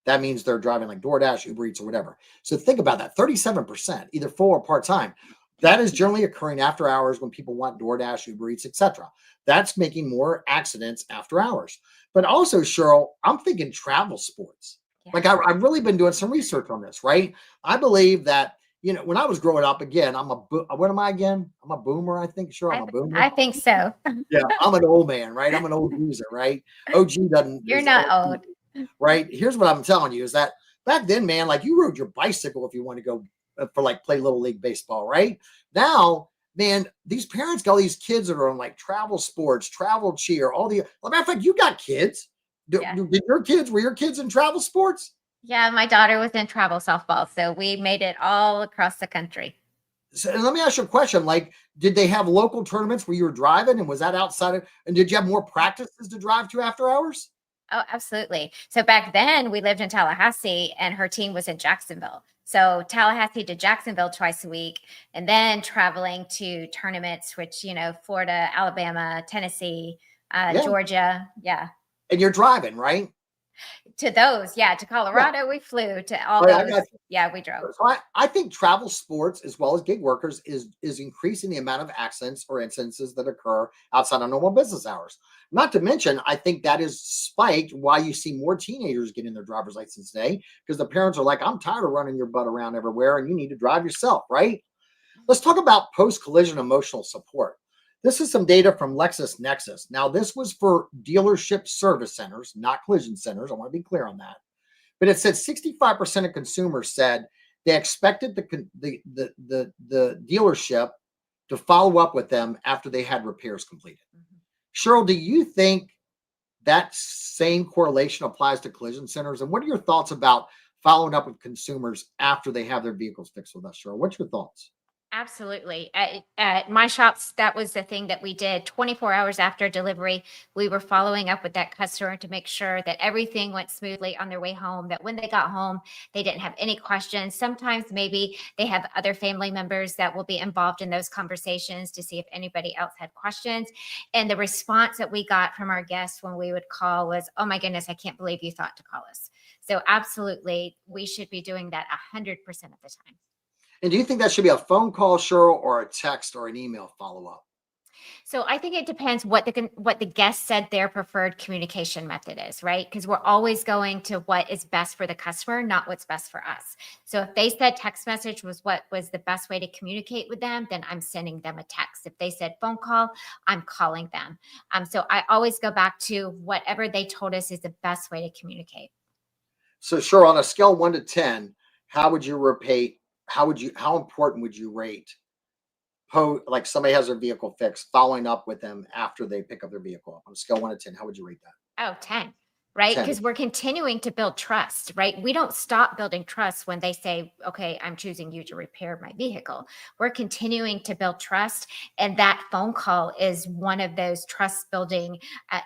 That means they're driving like DoorDash, Uber Eats, or whatever. So think about that, 37%, either full or part-time. That is generally occurring after hours when people want DoorDash, Uber Eats, etc. That's making more accidents after hours. But also, Cheryl, I'm thinking travel sports. Yeah. Like I've really been doing some research on this, right? I believe that, when I was growing up, again, what am I again? I'm a boomer, I think. Sure, I'm a boomer. I think so. Yeah, I'm an old man, right? I'm an old user, right? OG doesn't. You're not old. Right? Here's what I'm telling you is that back then, man, like you rode your bicycle if you want to go for like play little league baseball, right? Now, man, these parents got all these kids that are on like travel sports, travel cheer, all the. Matter of fact, you got kids. Were your kids in travel sports? Yeah, my daughter was in travel softball, so we made it all across the country. So let me ask you a question. Like, did they have local tournaments where you were driving, and was that outside of? And did you have more practices to drive to after hours? Oh, absolutely. So back then we lived in Tallahassee and her team was in Jacksonville. So Tallahassee to Jacksonville twice a week and then traveling to tournaments, which, Florida, Alabama, Tennessee, Yeah. Georgia. Yeah. And you're driving, right? To those. Yeah. To Colorado, we flew to all Oh, those. Yeah, we drove. So I think travel sports as well as gig workers is increasing the amount of accidents or incidences that occur outside of normal business hours. Not to mention, I think that is spiked why you see more teenagers getting their driver's license today because the parents are like, I'm tired of running your butt around everywhere and you need to drive yourself, right? Let's talk about post-collision emotional support. This is some data from LexisNexis. Now, this was for dealership service centers, not collision centers. I want to be clear on that. But it said 65% of consumers said they expected the dealership to follow up with them after they had repairs completed. Cheryl, do you think that same correlation applies to collision centers? And what are your thoughts about following up with consumers after they have their vehicles fixed with us, Cheryl? What's your thoughts? Absolutely. At my shops, that was the thing that we did 24 hours after delivery. We were following up with that customer to make sure that everything went smoothly on their way home, that when they got home, they didn't have any questions. Sometimes maybe they have other family members that will be involved in those conversations to see if anybody else had questions. And the response that we got from our guests when we would call was, oh my goodness, I can't believe you thought to call us. So absolutely, we should be doing that 100% of the time. And do you think that should be a phone call, Cheryl, or a text or an email follow-up? So I think it depends what the guest said their preferred communication method is, right? Because we're always going to what is best for the customer, not what's best for us. So if they said text message was what was the best way to communicate with them, then I'm sending them a text. If they said phone call, I'm calling them. So I always go back to whatever they told us is the best way to communicate. So, Cheryl, on a scale 1 to 10, how would you rate? How important would you rate like somebody has their vehicle fixed, following up with them after they pick up their vehicle on a scale 1 to 10? How would you rate that? Oh, 10. right? 10. Because we're continuing to build trust, right? We don't stop building trust when they say, okay, I'm choosing you to repair my vehicle. We're continuing to build trust. And that phone call is one of those trust building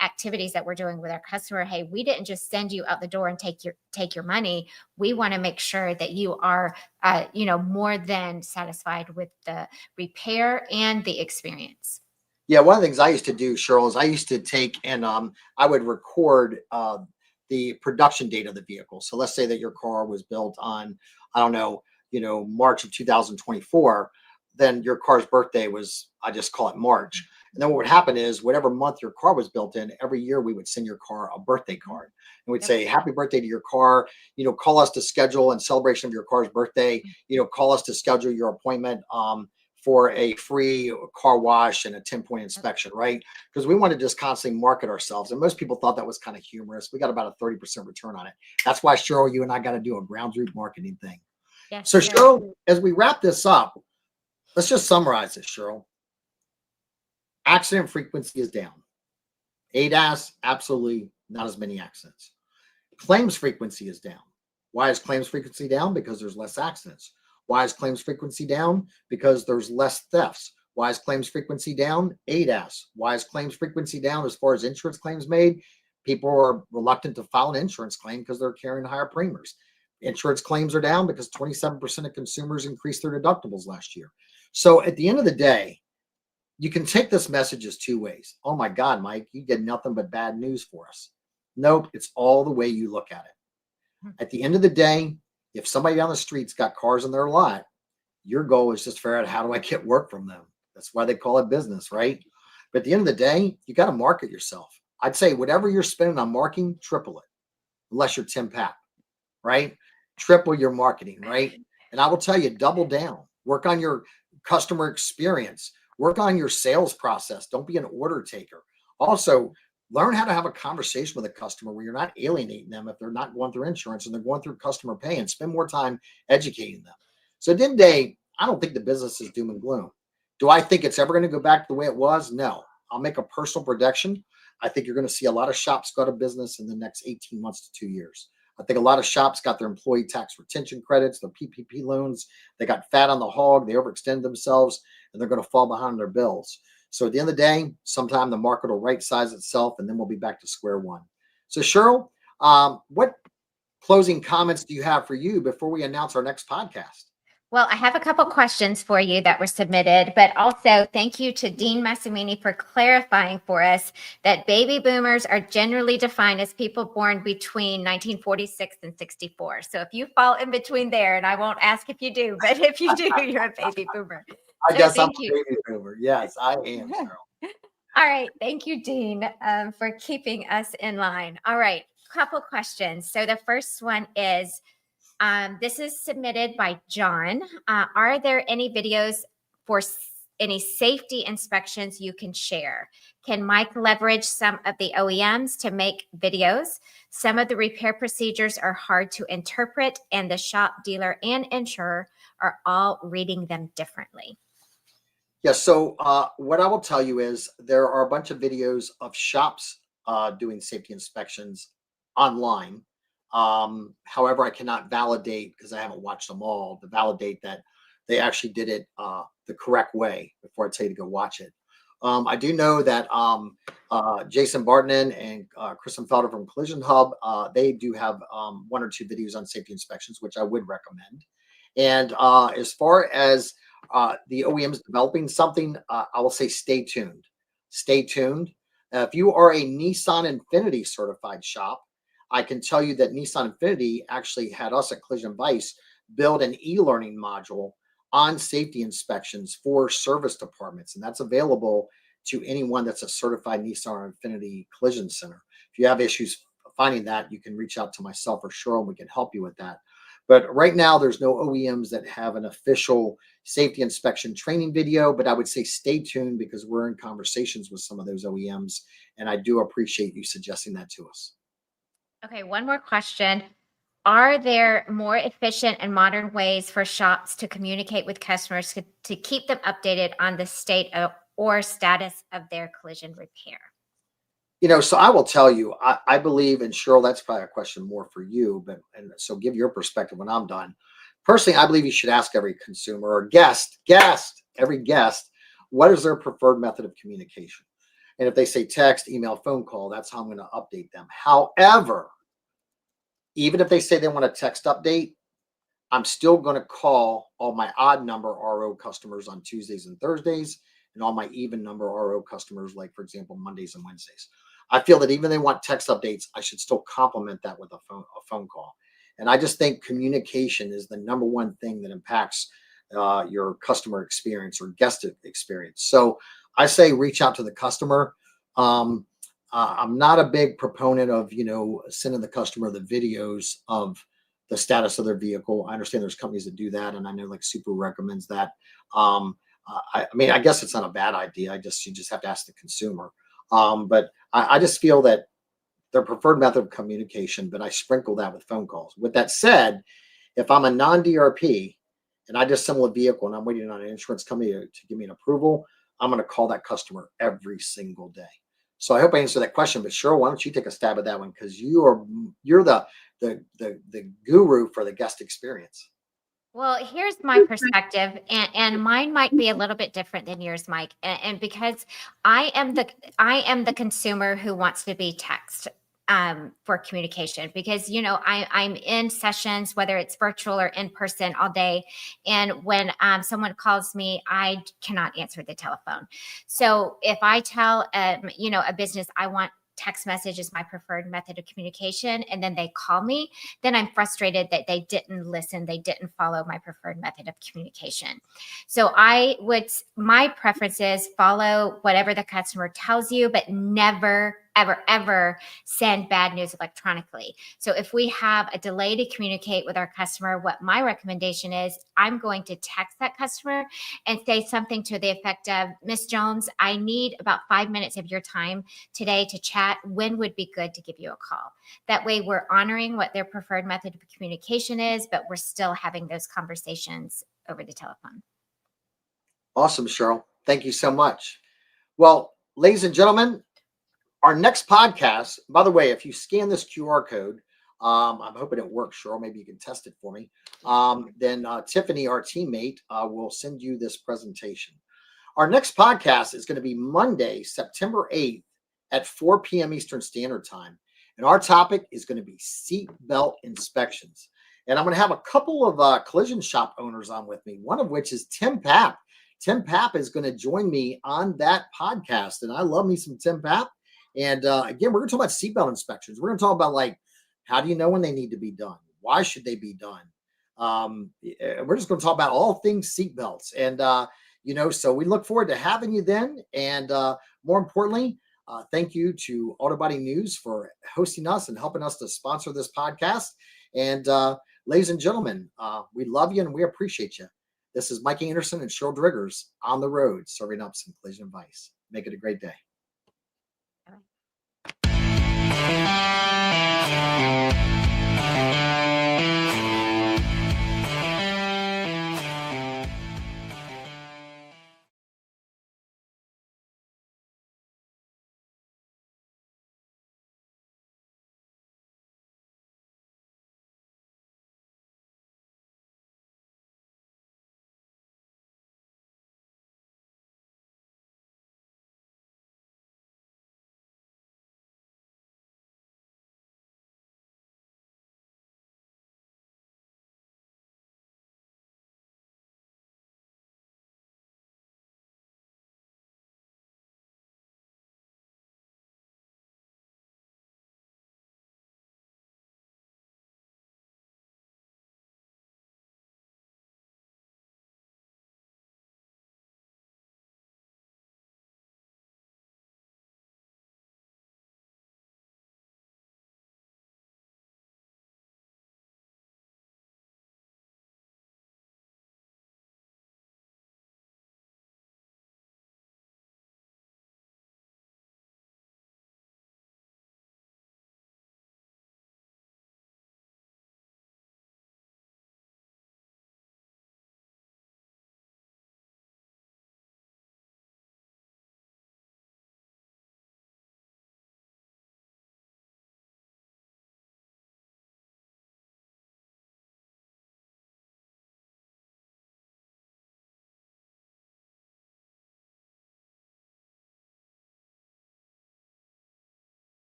activities that we're doing with our customer. Hey, we didn't just send you out the door and take your money. We want to make sure that you are, more than satisfied with the repair and the experience. Yeah, one of the things I used to do, Cheryl, is I used to take and I would record the production date of the vehicle. So let's say that your car was built on, I don't know, March of 2024. Then your car's birthday was, I just call it March. And then what would happen is whatever month your car was built in, every year we would send your car a birthday card. And we'd Yep. say, happy birthday to your car. Call us to schedule in celebration of your car's birthday. Call us to schedule your appointment. For a free car wash and a 10-point inspection, right? Because we want to just constantly market ourselves. And most people thought that was kind of humorous. We got about a 30% return on it. That's why, Cheryl, you and I got to do a ground root marketing thing. Yes, So, sir. Cheryl, as we wrap this up, let's just summarize this, Cheryl. Accident frequency is down. ADAS, absolutely not as many accidents. Claims frequency is down. Why is claims frequency down? Because there's less accidents. Why is claims frequency down? Because there's less thefts. Why is claims frequency down? ADAS. Why is claims frequency down as far as insurance claims made? People are reluctant to file an insurance claim because they're carrying higher premiums. Insurance claims are down because 27% of consumers increased their deductibles last year. So at the end of the day, you can take this message as two ways. Oh my God, Mike, you get nothing but bad news for us. Nope, it's all the way you look at it. At the end of the day, if somebody on the street's got cars in their lot, your goal is just to figure out, how do I get work from them? That's why they call it business, right? But at the end of the day, you got to market yourself. I'd say whatever you're spending on marketing, triple it, unless you're Tim Papp, right? Triple your marketing, right? And I will tell you, double down. Work on your customer experience. Work on your sales process. Don't be an order taker. Also, learn how to have a conversation with a customer where you're not alienating them if they're not going through insurance and they're going through customer pay, and spend more time educating them. So at the end of the day, I don't think the business is doom and gloom. Do I think it's ever going to go back to the way it was? No. I'll make a personal prediction. I think you're going to see a lot of shops go out of business in the next 18 months to 2 years. I think a lot of shops got their employee tax retention credits, their PPP loans. They got fat on the hog. They overextended themselves, and they're going to fall behind their bills. So at the end of the day, sometime the market will right size itself, and then we'll be back to square one. So Cheryl, what closing comments do you have for you before we announce our next podcast? Well, I have a couple questions for you that were submitted, but also thank you to Dean Massimini for clarifying for us that baby boomers are generally defined as people born between 1946 and 64. So if you fall in between there, and I won't ask if you do, but if you do, you're a baby boomer. I guess I'm a baby boomer. Yes, I am, Cheryl. All right. Thank you, Dean, for keeping us in line. All right. Couple questions. So the first one is, this is submitted by John. Are there any videos for any safety inspections you can share? Can Mike leverage some of the OEMs to make videos? Some of the repair procedures are hard to interpret, and the shop, dealer, and insurer are all reading them differently. Yeah, so what I will tell you is there are a bunch of videos of shops doing safety inspections online. However, I cannot validate, because I haven't watched them all, to validate that they actually did it the correct way before I tell you to go watch it. I do know that Jason Bartman and Kristen Felder from Collision Hub, they do have one or two videos on safety inspections, which I would recommend. And as far as the OEMs developing something, I will say stay tuned. Stay tuned. If you are a Nissan Infiniti certified shop, I can tell you that Nissan Infiniti actually had us at Collision Vice build an e-learning module on safety inspections for service departments, and that's available to anyone that's a certified Nissan Infiniti collision center. If you have issues finding that, you can reach out to myself or Cheryl, and we can help you with that. But right now, there's no OEMs that have an official safety inspection training video, but I would say stay tuned, because we're in conversations with some of those OEMs, and I do appreciate you suggesting that to us. Okay, one more question. Are there more efficient and modern ways for shops to communicate with customers to keep them updated on the state or status of their collision repair? So I will tell you, I believe, and Cheryl, that's probably a question more for you, but and so give your perspective when I'm done. Personally, I believe you should ask every consumer or every guest, what is their preferred method of communication? And if they say text, email, phone call, that's how I'm going to update them. However, even if they say they want a text update, I'm still going to call all my odd number RO customers on Tuesdays and Thursdays, and all my even number RO customers, like, for example, Mondays and Wednesdays. I feel that even if they want text updates, I should still complement that with a phone call. And I just think communication is the number one thing that impacts your customer experience or guest experience. So I say reach out to the customer. Um, I'm not a big proponent of sending the customer the videos of the status of their vehicle. I understand there's companies that do that, and I know like Super recommends that. Um, I mean, I guess it's not a bad idea. You just have to ask the consumer. But I just feel that their preferred method of communication, but I sprinkle that with phone calls. With that said, if I'm a non-DRP and I just sell a vehicle and I'm waiting on an insurance company to give me an approval, I'm going to call that customer every single day. So I hope I answered that question. But Cheryl, why don't you take a stab at that one, because you're the guru for the guest experience. Well, here's my perspective, and mine might be a little bit different than yours, Mike. And because I am the consumer who wants to be text for communication, because I'm in sessions, whether it's virtual or in person, all day, and when someone calls me, I cannot answer the telephone. So if I tell a business I want text message is my preferred method of communication, and then they call me, then I'm frustrated that they didn't listen, they didn't follow my preferred method of communication. So my preference is follow whatever the customer tells you, but never ever send bad news electronically. So if we have a delay to communicate with our customer, what my recommendation is, I'm going to text that customer and say something to the effect of, Miss Jones, I need about 5 minutes of your time today to chat. When would be good to give you a call? That way we're honoring what their preferred method of communication is, but we're still having those conversations over the telephone. Awesome, Cheryl. Thank you so much. Well, ladies and gentlemen, our next podcast, by the way, if you scan this QR code, I'm hoping it works, Cheryl. Maybe you can test it for me. Then Tiffany, our teammate, will send you this presentation. Our next podcast is going to be Monday, September 8th at 4 p.m. Eastern Standard Time. And our topic is going to be seat belt inspections. And I'm going to have a couple of collision shop owners on with me, one of which is Tim Papp. Tim Papp is going to join me on that podcast. And I love me some Tim Papp. And again, we're going to talk about seatbelt inspections. We're going to talk about, like, how do you know when they need to be done? Why should they be done? We're just going to talk about all things seatbelts. And, so we look forward to having you then. And more importantly, thank you to Auto Body News for hosting us and helping us to sponsor this podcast. And ladies and gentlemen, we love you and we appreciate you. This is Mike Anderson and Sheryl Driggers on the road, serving up some collision advice. Make it a great day.